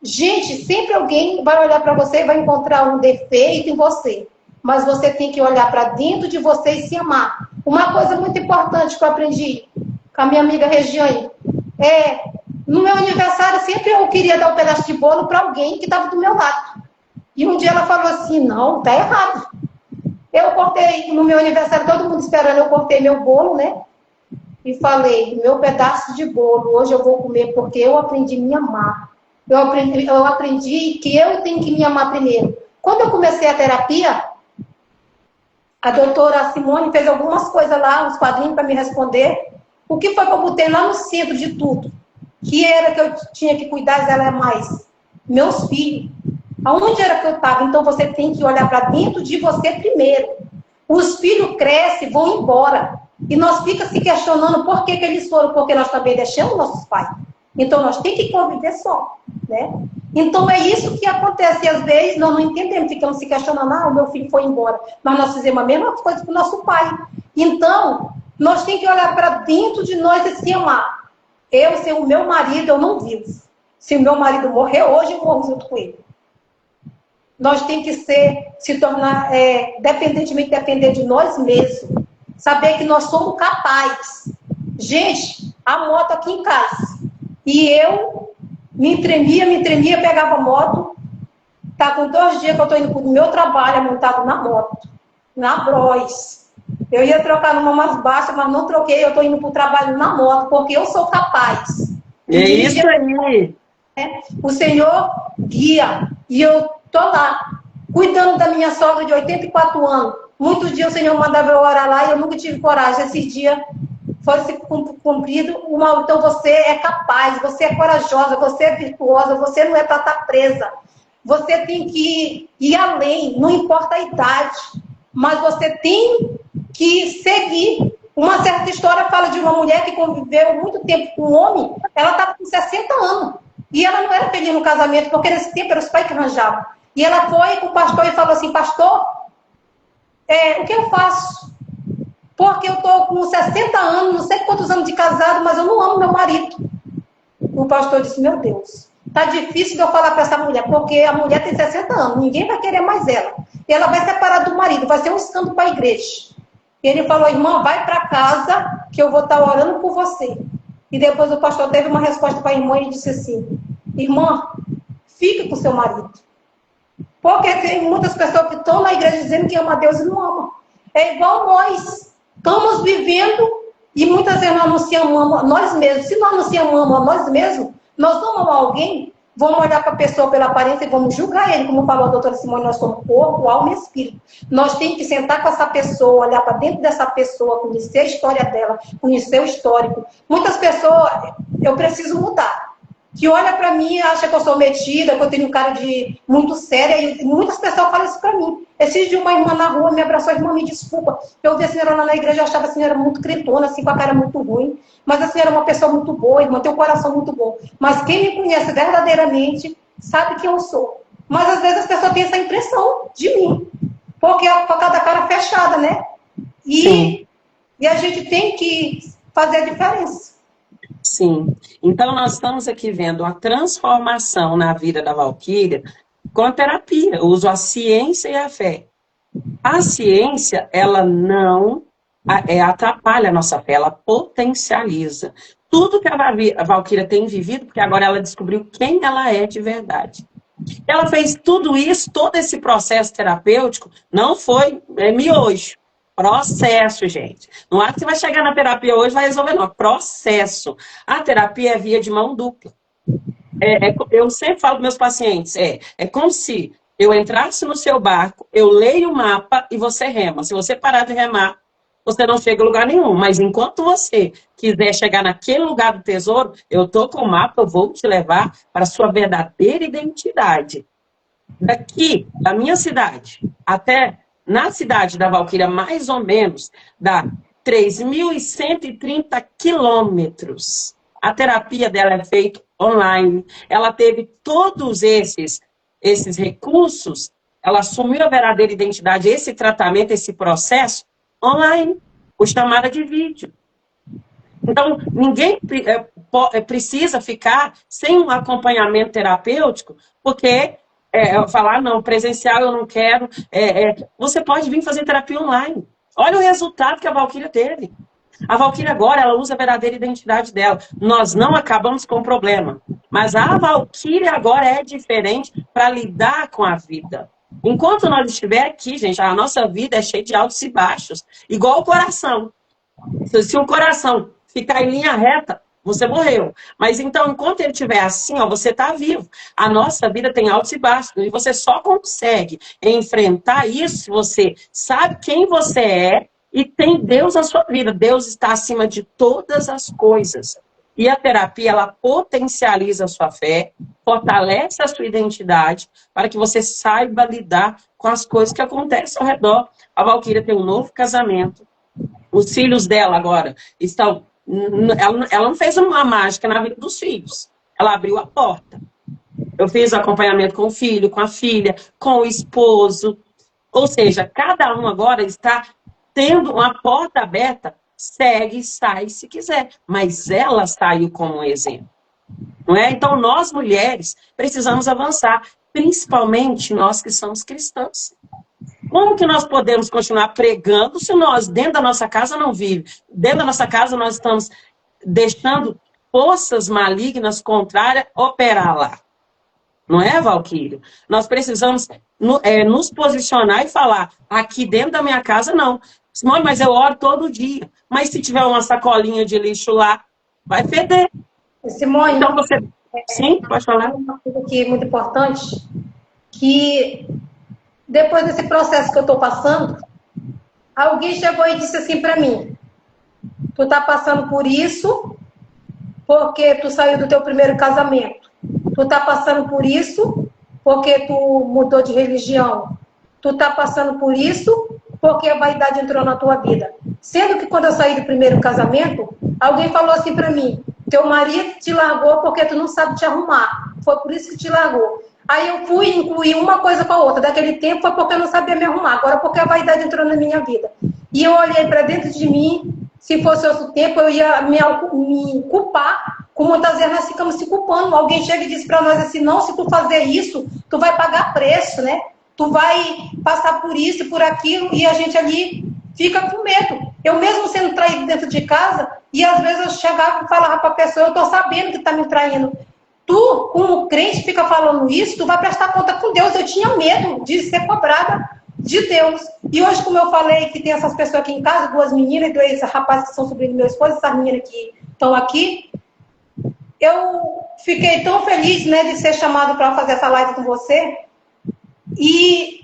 Gente, sempre alguém vai olhar para você e vai encontrar um defeito em você. Mas você tem que olhar para dentro de você e se amar. Uma coisa muito importante que eu aprendi com a minha amiga Regiane no meu aniversário sempre eu queria dar um pedaço de bolo para alguém que estava do meu lado. E um dia ela falou assim, não, tá errado. Eu cortei, no meu aniversário, todo mundo esperando, eu cortei meu bolo, né? E falei, meu pedaço de bolo, hoje eu vou comer porque eu aprendi a me amar. Eu aprendi que eu tenho que me amar primeiro. Quando eu comecei a terapia, a doutora Simone fez algumas coisas lá, uns quadrinhos para me responder. O que foi que eu botei lá no centro de tudo? Que era que eu tinha que cuidar dela mais? Meus filhos. Aonde era que eu estava? Então você tem que olhar para dentro de você primeiro. Os filhos crescem, vão embora. E nós ficamos se questionando por que eles foram, porque nós também deixamos nossos pais. Então nós temos que conviver só, né? Então é isso que acontece. E às vezes nós não entendemos, ficamos se questionando, o meu filho foi embora. Mas nós fizemos a mesma coisa com o nosso pai. Então, nós temos que olhar para dentro de nós e se amar. Eu, sem o meu marido, eu não vivo. Se o meu marido morrer hoje, eu morro junto com ele. Nós temos que se tornar, independentemente de depender de nós mesmos. Saber que nós somos capazes. Gente, a moto aqui em casa. E eu me tremia, pegava a moto. Tá com 2 dias que eu estou indo para o meu trabalho, montado na moto. Na Bros. Eu ia trocar numa mais baixa, mas não troquei. Eu estou indo para o trabalho na moto, porque eu sou capaz. É isso aí. O Senhor guia. E eu estou lá, cuidando da minha sogra de 84 anos. Muitos dias o Senhor mandava eu orar lá e eu nunca tive coragem. Esse dia foi se cumprido. Então você é capaz, você é corajosa, você é virtuosa, você não é para estar presa. Você tem que ir além, não importa a idade, mas você tem que seguir. Uma certa história fala de uma mulher que conviveu muito tempo com um homem, ela estava com 60 anos. E ela não era feliz no casamento, porque nesse tempo eram os pais que arranjavam. E ela foi com o pastor e falou assim, pastor, o que eu faço? Porque eu estou com 60 anos, não sei quantos anos de casado, mas eu não amo meu marido. O pastor disse, meu Deus, tá difícil de eu falar para essa mulher, porque a mulher tem 60 anos, ninguém vai querer mais ela. E ela vai separar do marido, vai ser um escândalo para a igreja. E ele falou, irmã, vai para casa que eu vou estar orando por você. E depois o pastor teve uma resposta para a irmã e disse assim, irmã, fique com seu marido. Porque tem muitas pessoas que estão na igreja dizendo que ama Deus e não ama. É igual nós. Estamos vivendo e muitas vezes nós não se amamos nós mesmos. Se nós não se amamos a nós mesmos, nós não amamos alguém, vamos olhar para a pessoa pela aparência e vamos julgar ele. Como falou a doutora Simone, nós somos corpo, alma e espírito. Nós temos que sentar com essa pessoa, olhar para dentro dessa pessoa, conhecer a história dela, conhecer o histórico. Muitas pessoas, eu preciso mudar. Que olha para mim e acha que eu sou metida, que eu tenho um cara de muito séria, e muitas pessoas falam isso para mim. Esses dias uma irmã na rua me abraçou, irmã, me desculpa. Eu vi a senhora lá na igreja, eu achava a senhora muito cretona, assim, com a cara muito ruim. Mas a senhora é uma pessoa muito boa, irmã, tem um coração muito bom. Mas quem me conhece verdadeiramente sabe quem eu sou. Mas às vezes as pessoas têm essa impressão de mim. Porque é com cada cara fechada, né? E a gente tem que fazer a diferença. Sim. Então, nós estamos aqui vendo uma transformação na vida da Valquíria com a terapia. Eu uso a ciência e a fé. A ciência, ela não atrapalha a nossa fé, ela potencializa. Tudo que a Valquíria tem vivido, porque agora ela descobriu quem ela é de verdade. Ela fez tudo isso, todo esse processo terapêutico, não foi miojo. Processo, gente. Não é que você vai chegar na terapia hoje e vai resolver, não. Processo. A terapia é via de mão dupla. Eu sempre falo para meus pacientes, é como se eu entrasse no seu barco, eu leio o mapa e você rema. Se você parar de remar, você não chega a lugar nenhum. Mas enquanto você quiser chegar naquele lugar do tesouro, eu estou com o mapa, eu vou te levar para a sua verdadeira identidade. Daqui, da minha cidade, até na cidade da Valquíria, mais ou menos, dá 3.130 quilômetros. A terapia dela é feita online. Ela teve todos esses recursos, ela assumiu a verdadeira identidade, esse tratamento, esse processo, online, por chamada de vídeo. Então, ninguém precisa ficar sem um acompanhamento terapêutico, porque falar, não, presencial eu não quero. Você pode vir fazer terapia online. Olha o resultado que a Valquíria teve. A Valquíria agora, ela usa a verdadeira identidade dela. Nós não acabamos com o problema. Mas a Valquíria agora é diferente para lidar com a vida. Enquanto nós estiver aqui, gente, a nossa vida é cheia de altos e baixos. Igual o coração. Se o coração ficar em linha reta, você morreu. Mas então, enquanto ele estiver assim, ó, você está vivo. A nossa vida tem altos e baixos. E você só consegue enfrentar isso se você sabe quem você é e tem Deus na sua vida. Deus está acima de todas as coisas. E a terapia, ela potencializa a sua fé, fortalece a sua identidade, para que você saiba lidar com as coisas que acontecem ao redor. A Valquíria tem um novo casamento. Os filhos dela agora estão... Ela não fez uma mágica na vida dos filhos. Ela abriu a porta. Eu fiz acompanhamento com o filho, com a filha, com o esposo. Ou seja, cada um agora está tendo uma porta aberta, segue e sai se quiser. Mas ela saiu como um exemplo. Não é? Então, nós mulheres precisamos avançar, principalmente nós que somos cristãs. Como que nós podemos continuar pregando se nós, dentro da nossa casa, não vivemos? Dentro da nossa casa, nós estamos deixando forças malignas contrárias operar lá. Não é, Valquíria? Nós precisamos nos posicionar e falar, aqui dentro da minha casa, não. Simone, mas eu oro todo dia. Mas se tiver uma sacolinha de lixo lá, vai feder. Simone, então você... Sim, pode falar. Uma coisa aqui muito importante, que depois desse processo que eu estou passando, alguém chegou e disse assim para mim, tu tá passando por isso porque tu saiu do teu primeiro casamento. Tu tá passando por isso porque tu mudou de religião. Tu tá passando por isso porque a vaidade entrou na tua vida. Sendo que quando eu saí do primeiro casamento, alguém falou assim para mim, teu marido te largou porque tu não sabe te arrumar. Foi por isso que te largou. Aí eu fui incluir uma coisa com a outra. Daquele tempo foi porque eu não sabia me arrumar. Agora porque a vaidade entrou na minha vida. E eu olhei para dentro de mim. Se fosse outro tempo, eu ia me culpar. Como muitas vezes nós ficamos se culpando. Alguém chega e diz para nós assim, não, se tu fazer isso, tu vai pagar preço, né? Tu vai passar por isso e por aquilo. E a gente ali fica com medo. Eu mesmo sendo traído dentro de casa, e às vezes eu chegava e falava para a pessoa, eu tô sabendo que tá me traindo. Tu, como crente, fica falando isso, tu vai prestar conta com Deus. Eu tinha medo de ser cobrada de Deus. E hoje, como eu falei, que tem essas pessoas aqui em casa, 2 meninas e 2 rapazes que são sobrinhos do meu esposo, essas meninas que estão aqui, eu fiquei tão feliz, né, de ser chamado para fazer essa live com você. E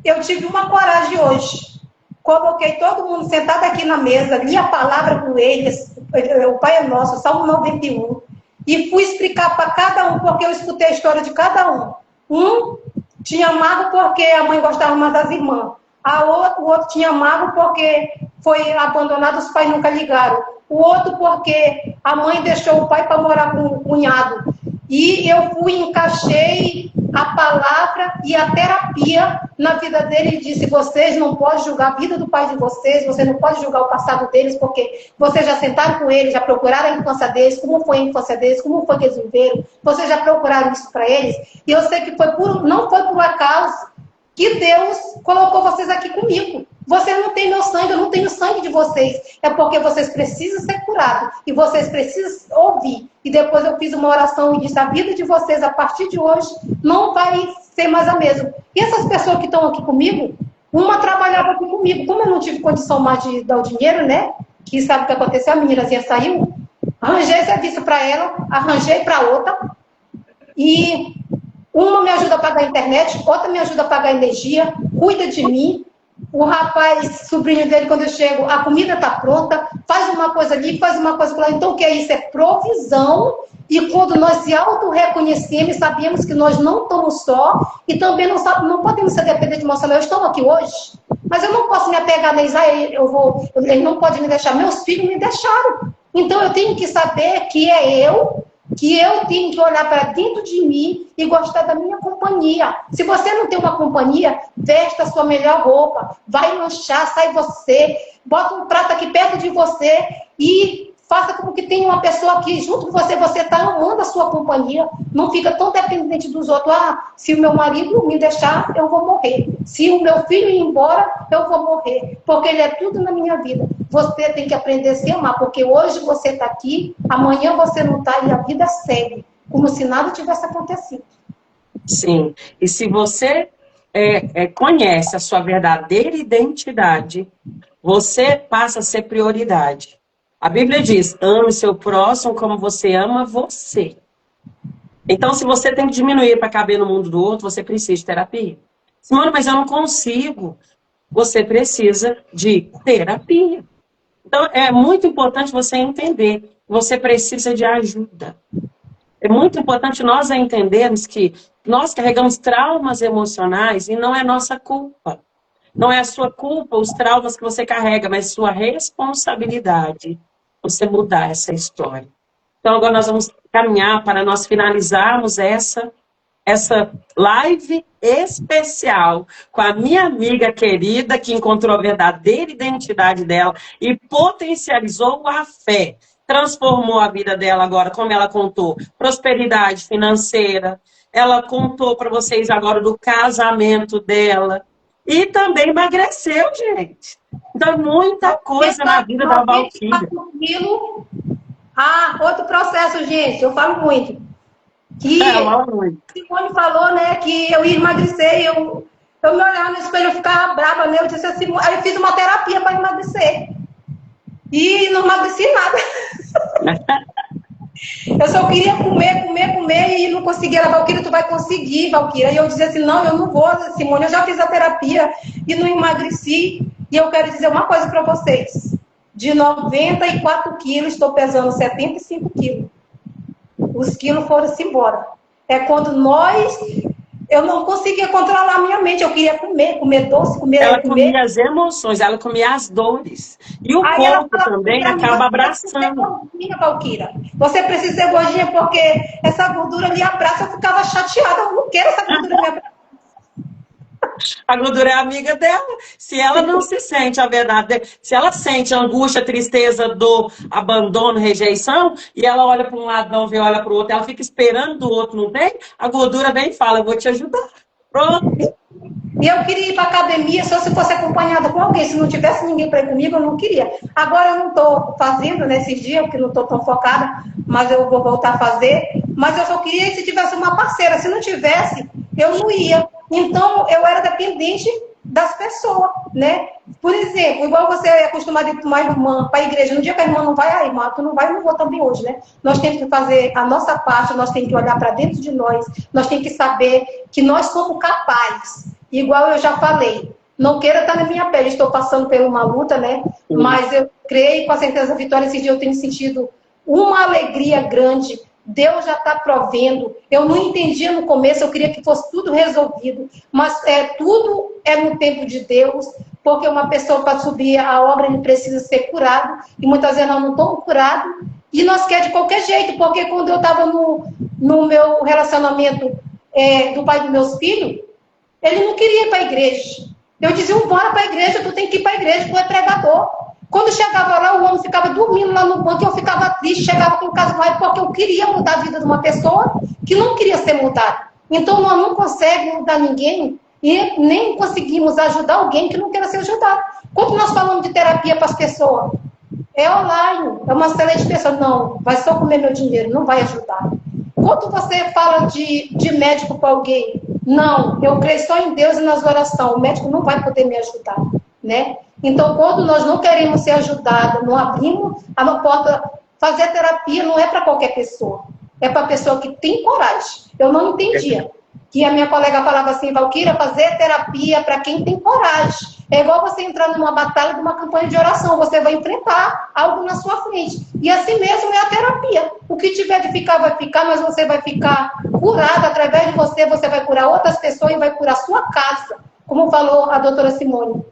eu tive uma coragem hoje. Coloquei todo mundo sentado aqui na mesa, li a palavra com eles, o Pai é Nosso, Salmo 91. E fui explicar para cada um, porque eu escutei a história de cada um. Um tinha mágoa porque a mãe gostava mais das irmãs. O outro tinha mágoa porque foi abandonado, os pais nunca ligaram. O outro porque a mãe deixou o pai para morar com o cunhado. E eu fui, encaixei a palavra e a terapia na vida dele e disse, vocês não podem julgar a vida do pai de vocês, você não pode julgar o passado deles, porque vocês já sentaram com eles, já procuraram a infância deles, como foi a infância deles, como foi que eles viveram, vocês já procuraram isso para eles, e eu sei que não foi por acaso que Deus colocou vocês aqui comigo. Vocês não têm meu sangue, eu não tenho sangue de vocês. É porque vocês precisam ser curados. E vocês precisam ouvir. E depois eu fiz uma oração e disse, a vida de vocês, a partir de hoje, não vai ser mais a mesma. E essas pessoas que estão aqui comigo, uma trabalhava aqui comigo. Como eu não tive condição mais de dar o dinheiro, né? Que sabe o que aconteceu? A meninazinha saiu. Arranjei serviço para ela, arranjei para outra. E uma me ajuda a pagar a internet, outra me ajuda a pagar a energia, cuida de mim. O rapaz, sobrinho dele, quando eu chego, a comida está pronta, faz uma coisa ali, faz uma coisa lá. Então, o que é isso? É provisão. E quando nós se auto-reconhecemos, sabemos que nós não estamos só, e também não podemos ser dependentes de uma. Eu estou aqui hoje, mas eu não posso me apegar neles, ele não pode me deixar. Meus filhos me deixaram. Então, eu tenho que saber que é eu tenho que olhar para dentro de mim e gostar da minha companhia. Se você não tem uma companhia, vesta a sua melhor roupa, vai lanchar, sai você, bota um prato aqui perto de você e Faça como que tem uma pessoa aqui junto com você, você está amando a sua companhia, não fica tão dependente dos outros. Ah, se o meu marido me deixar, eu vou morrer. Se o meu filho ir embora, eu vou morrer. Porque ele é tudo na minha vida. Você tem que aprender a se amar, porque hoje você está aqui, amanhã você não está e a vida segue, como se nada tivesse acontecido. Sim, e se você conhece a sua verdadeira identidade, você passa a ser prioridade. A Bíblia diz, ame seu próximo como você ama você. Então, se você tem que diminuir para caber no mundo do outro, você precisa de terapia. Simone, mas eu não consigo. Você precisa de terapia. Então, é muito importante você entender que você precisa de ajuda. É muito importante nós entendermos que nós carregamos traumas emocionais e não é nossa culpa. Não é a sua culpa os traumas que você carrega, mas sua responsabilidade você mudar essa história. Então, agora nós vamos caminhar para nós finalizarmos essa live especial com a minha amiga querida que encontrou a verdadeira identidade dela e potencializou a fé. Transformou a vida dela agora, como ela contou, prosperidade financeira. Ela contou para vocês agora do casamento dela. E também emagreceu, gente. Então, muita coisa na vida da Valquíria. Ah, outro processo, gente, eu falo muito. Que Simone falou, né, que eu ia emagrecer, eu me olhava no espelho, eu ficava brava, né? Eu disse assim, aí eu fiz uma terapia para emagrecer. E não emagreci nada. Eu só queria comer e não conseguia. Ela, Valquíria, tu vai conseguir, Valquíria. E eu dizia assim, não, eu não vou, Simone, eu já fiz a terapia e não emagreci. E eu quero dizer uma coisa para vocês. De 94 quilos, estou pesando 75 quilos. Os quilos foram-se embora. É quando eu não conseguia controlar a minha mente. Eu queria comer doce, Ela comia as emoções, ela comia as dores. E o corpo também acaba abraçando. Valquíria, você precisa ser gordinha porque essa gordura me abraça. Eu ficava chateada. Eu não quero essa gordura me abraçar. A gordura é amiga dela. Se ela não se sente a verdade, se ela sente angústia, tristeza, dor, abandono, rejeição, e ela olha para um lado, não vê, olha para o outro, ela fica esperando do outro, não vem, a gordura vem e fala, eu vou te ajudar. Pronto. E eu queria ir para academia só se fosse acompanhada com alguém. Se não tivesse ninguém para ir comigo, eu não queria. Agora eu não estou fazendo nesses dias, porque não estou tão focada, mas eu vou voltar a fazer. Mas eu só queria se tivesse uma parceira. Se não tivesse, eu não ia. Então, eu era dependente das pessoas, né? Por exemplo, igual você é acostumado a ir com uma irmã para a igreja, no dia que a irmã não vai, irmã, tu não vai, eu não vou também hoje, né? Nós temos que fazer a nossa parte, nós temos que olhar para dentro de nós temos que saber que nós somos capazes. Igual eu já falei, não queira estar na minha pele, estou passando por uma luta, né? Mas eu creio com a certeza da vitória, esse dia eu tenho sentido uma alegria grande. Deus já está provendo. Eu não entendia no começo, eu queria que fosse tudo resolvido, mas tudo é no tempo de Deus, porque uma pessoa para subir a obra ele precisa ser curado, e muitas vezes nós não estamos curados, e nós queremos de qualquer jeito, porque quando eu estava no meu relacionamento do pai dos meus filhos, ele não queria ir para a igreja. Eu dizia, bora para a igreja, tu tem que ir para a igreja, tu é pregador. Quando chegava lá, o homem ficava dormindo lá no banco, eu ficava triste, chegava com o caso mais, porque eu queria mudar a vida de uma pessoa que não queria ser mudada. Então, nós não conseguimos mudar ninguém e nem conseguimos ajudar alguém que não queira ser ajudado. Quando nós falamos de terapia para as pessoas, é online, é uma excelente pessoa. Não, vai só comer meu dinheiro, não vai ajudar. Quando você fala de médico para alguém, não, eu creio só em Deus e nas orações, o médico não vai poder me ajudar, né? Então, quando nós não queremos ser ajudados, não abrimos a porta, fazer terapia não é para qualquer pessoa, é para a pessoa que tem coragem. Eu não entendia. Que a minha colega falava assim, Valquíria, fazer terapia para quem tem coragem. É igual você entrar numa batalha de uma campanha de oração, você vai enfrentar algo na sua frente. E assim mesmo é a terapia. O que tiver de ficar, vai ficar, mas você vai ficar curado através de você, você vai curar outras pessoas e vai curar a sua casa. Como falou a doutora Simone.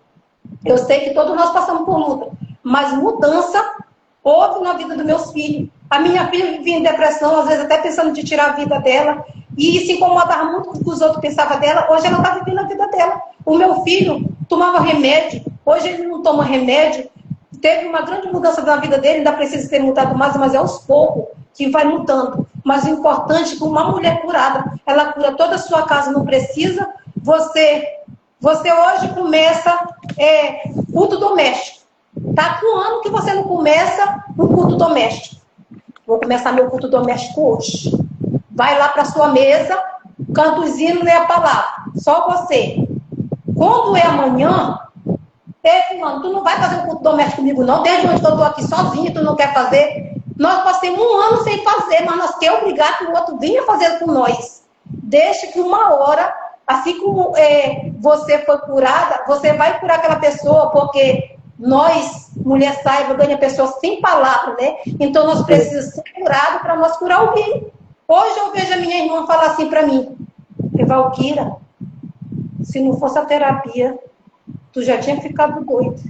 Eu sei que todos nós passamos por luta, mas mudança houve na vida dos meus filhos. A minha filha vivia em depressão, às vezes até pensando de tirar a vida dela, e se incomodava muito com o que os outros pensavam dela. Hoje ela está vivendo a vida dela. O meu filho tomava remédio, hoje ele não toma remédio, teve uma grande mudança na vida dele, ainda precisa ser mudado mais, mas é aos poucos que vai mudando. Mas o importante é que uma mulher curada, ela cura toda a sua casa, não precisa. Você hoje começa culto doméstico. Tá com um ano que você não começa um culto doméstico. Vou começar meu culto doméstico hoje. Vai lá para sua mesa, canta os hinos e a palavra. Só você. Quando é amanhã, fulano, tu não vai fazer um culto doméstico comigo, não? Desde onde eu estou aqui sozinha, tu não quer fazer? Nós passamos um ano sem fazer, mas nós queremos obrigar que o outro venha fazer com nós. Deixa que uma hora, assim como você foi curada, você vai curar aquela pessoa, porque nós, mulher saiba, ganha pessoas sem palavra, né? Então nós precisamos ser curados para nós curar alguém. Hoje eu vejo a minha irmã falar assim para mim, Valquíria, se não fosse a terapia, tu já tinha ficado doido.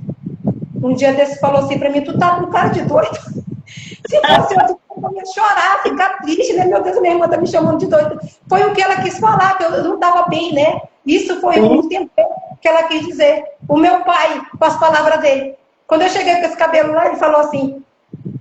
Um dia desse falou assim para mim, tu tá com cara de doido. Se fosse outro, eu ia chorar, ficar triste, né? Meu Deus, minha irmã tá me chamando de doido. Foi o que ela quis falar, que eu não estava bem, né? Isso foi um tempo que ela quis dizer. O meu pai, com as palavras dele. Quando eu cheguei com esse cabelo lá, ele falou assim,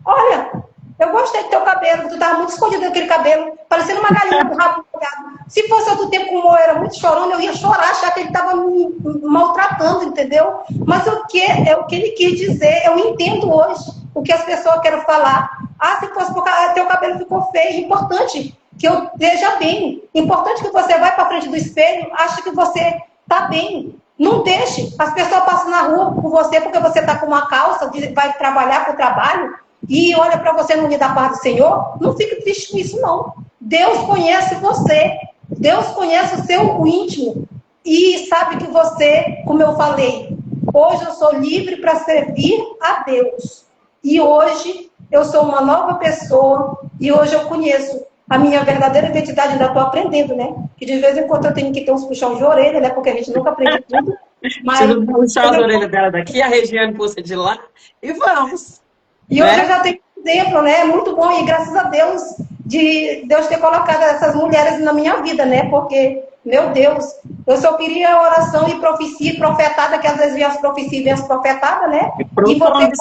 olha, eu gostei do teu cabelo, tu tava muito escondido naquele cabelo, parecendo uma galinha com o rabo molhado. Se fosse outro tempo, como eu era muito chorona, eu ia chorar, achar que ele estava me maltratando, entendeu? Mas o que ele quis dizer, eu entendo hoje o que as pessoas querem falar. Ah, se fosse porque teu cabelo ficou feio, importante que eu esteja bem. Importante que você vai para frente do espelho, acha que você está bem. Não deixe. As pessoas passam na rua por você porque você está com uma calça, vai trabalhar para o trabalho, e olha para você no dia da paz do Senhor. Não fique triste com isso, não. Deus conhece você. Deus conhece o seu íntimo. E sabe que você, como eu falei, hoje eu sou livre para servir a Deus. E hoje eu sou uma nova pessoa. E hoje eu conheço a minha verdadeira identidade. Ainda estou aprendendo, né? Que de vez em quando eu tenho que ter uns puxões de orelha, né? Porque a gente nunca aprende tudo. Mas você não puxar as orelhas dela daqui, a Regiane puxa de lá, e vamos. E hoje eu já tenho um exemplo, né? Muito bom, e graças a Deus, de Deus ter colocado essas mulheres na minha vida, né? Porque, meu Deus, eu só queria oração e profecia, profetada, que às vezes vem as profecias e vem as profetadas, né? E você coloca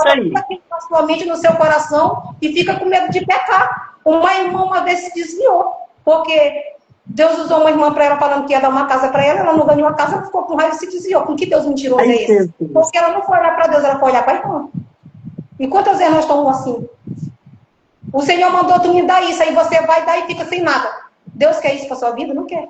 na sua mente, no seu coração, e fica com medo de pecar. Uma irmã uma vez se desviou, porque Deus usou uma irmã para ela falando que ia dar uma casa para ela, ela não ganhou a casa, ela ficou com raiva e se desviou. Com que Deus mentiroso é esse? Porque ela não foi olhar para Deus, ela foi olhar para a irmã. E quantas vezes nós estamos assim? O Senhor mandou tu me dar isso, aí você vai dar e fica sem nada. Deus quer isso para sua vida? Não quer.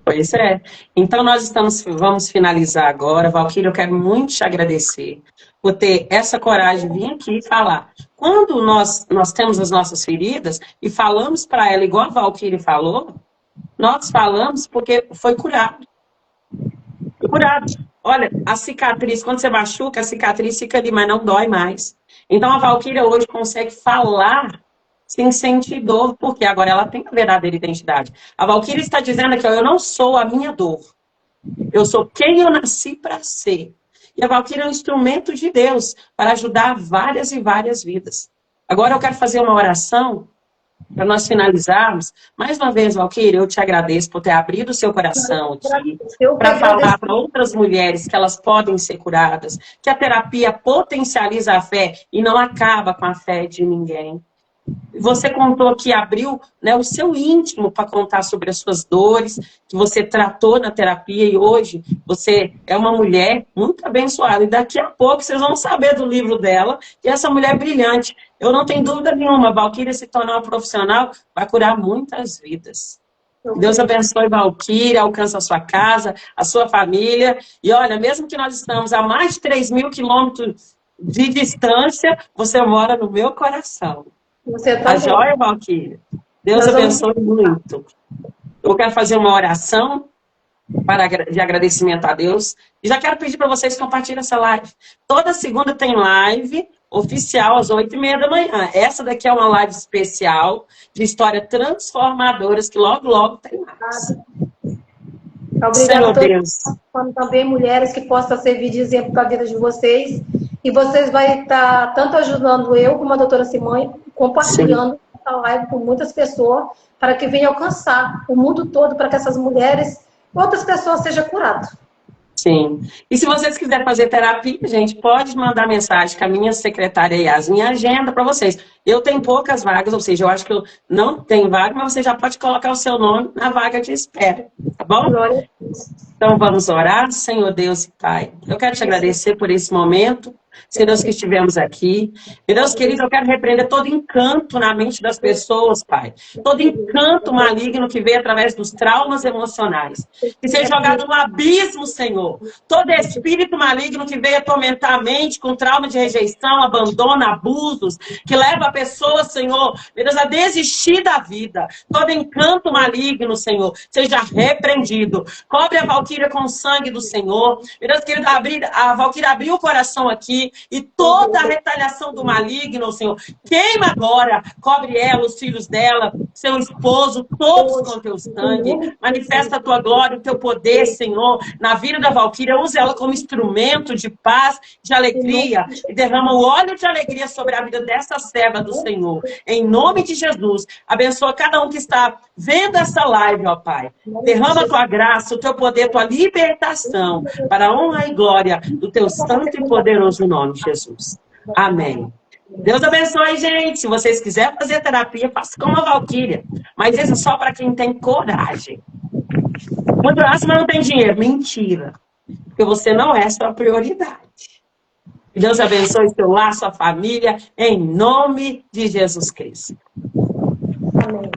Pois é. Então nós vamos finalizar agora. Valquíria, eu quero muito te agradecer por ter essa coragem de vir aqui e falar. Quando nós temos as nossas feridas e falamos para ela, igual a Valquíria falou, nós falamos porque foi curado. Foi curado. Olha, a cicatriz, quando você machuca, a cicatriz fica ali, mas não dói mais. Então a Valquíria hoje consegue falar sem sentir dor, porque agora ela tem a verdadeira identidade. A Valquíria está dizendo aqui, ó, eu não sou a minha dor. Eu sou quem eu nasci para ser. E a Valquíria é um instrumento de Deus para ajudar várias e várias vidas. Agora eu quero fazer uma oração para nós finalizarmos. Mais uma vez, Valquíria, eu te agradeço por ter abrido o seu coração aqui para falar para outras mulheres que elas podem ser curadas, que a terapia potencializa a fé e não acaba com a fé de ninguém. Você contou que abriu, né, o seu íntimo para contar sobre as suas dores, que você tratou na terapia e hoje você é uma mulher muito abençoada. E daqui a pouco vocês vão saber do livro dela, que essa mulher é brilhante. Eu não tenho dúvida nenhuma, a Valquíria se tornar uma profissional vai curar muitas vidas. Deus abençoe Valquíria, alcança a sua casa, a sua família. E olha, mesmo que nós estamos a mais de 3.000 quilômetros de distância, você mora no meu coração. Você tá joia, Valquíria? Deus abençoe muito. Eu quero fazer uma oração de agradecimento a Deus. E já quero pedir para vocês compartilhem essa live. Toda segunda tem live oficial às 8h30 da manhã. Essa daqui é uma live especial de histórias transformadoras que logo, logo tem mais. Obrigada a todos, também mulheres que possam servir de exemplo para a vida de vocês. E vocês vão estar tanto ajudando eu, como a doutora Simone, compartilhando essa live com muitas pessoas, para que venha alcançar o mundo todo, para que essas mulheres, outras pessoas sejam curadas. Sim. E se vocês quiserem fazer terapia, gente, pode mandar mensagem que a minha secretária Yasmin agenda para vocês. Eu tenho poucas vagas, ou seja, eu acho que eu não tenho vaga, mas você já pode colocar o seu nome na vaga de espera, tá bom? Glória a Deus. Então vamos orar, Senhor Deus e Pai. Eu quero te agradecer por esse momento, Senhor Deus, que estivemos aqui. Meu Deus querido, eu quero repreender todo encanto na mente das pessoas, Pai. Todo encanto maligno que veio através dos traumas emocionais. Que seja jogado no abismo, Senhor. Todo espírito maligno que veio atormentar a mente com trauma de rejeição, abandono, abusos, que leva a pessoa, Senhor, meu Deus, a desistir da vida. Todo encanto maligno, Senhor, seja repreendido. Cobre a Valquíria com o sangue do Senhor. Meu Deus querido, a Valquíria abriu o coração aqui e toda a retaliação do maligno, Senhor, queima agora. Cobre ela, os filhos dela, seu esposo, todos com teu sangue. Manifesta a tua glória, o teu poder, Senhor, na vida da Valquíria. Use ela como instrumento de paz, de alegria. E derrama o óleo de alegria sobre a vida dessa serva do Senhor. Em nome de Jesus, abençoa cada um que está vendo essa live, ó Pai. Derrama a tua graça, o teu poder, a tua libertação, para a honra e glória do teu santo e poderoso nome, Jesus. Amém. Deus abençoe, gente. Se vocês quiserem fazer terapia, faça como a Valquíria. Mas isso é só para quem tem coragem. Muito mas não tem dinheiro. Mentira. Porque você não é sua prioridade. Deus abençoe seu lar, sua família, em nome de Jesus Cristo. Amém.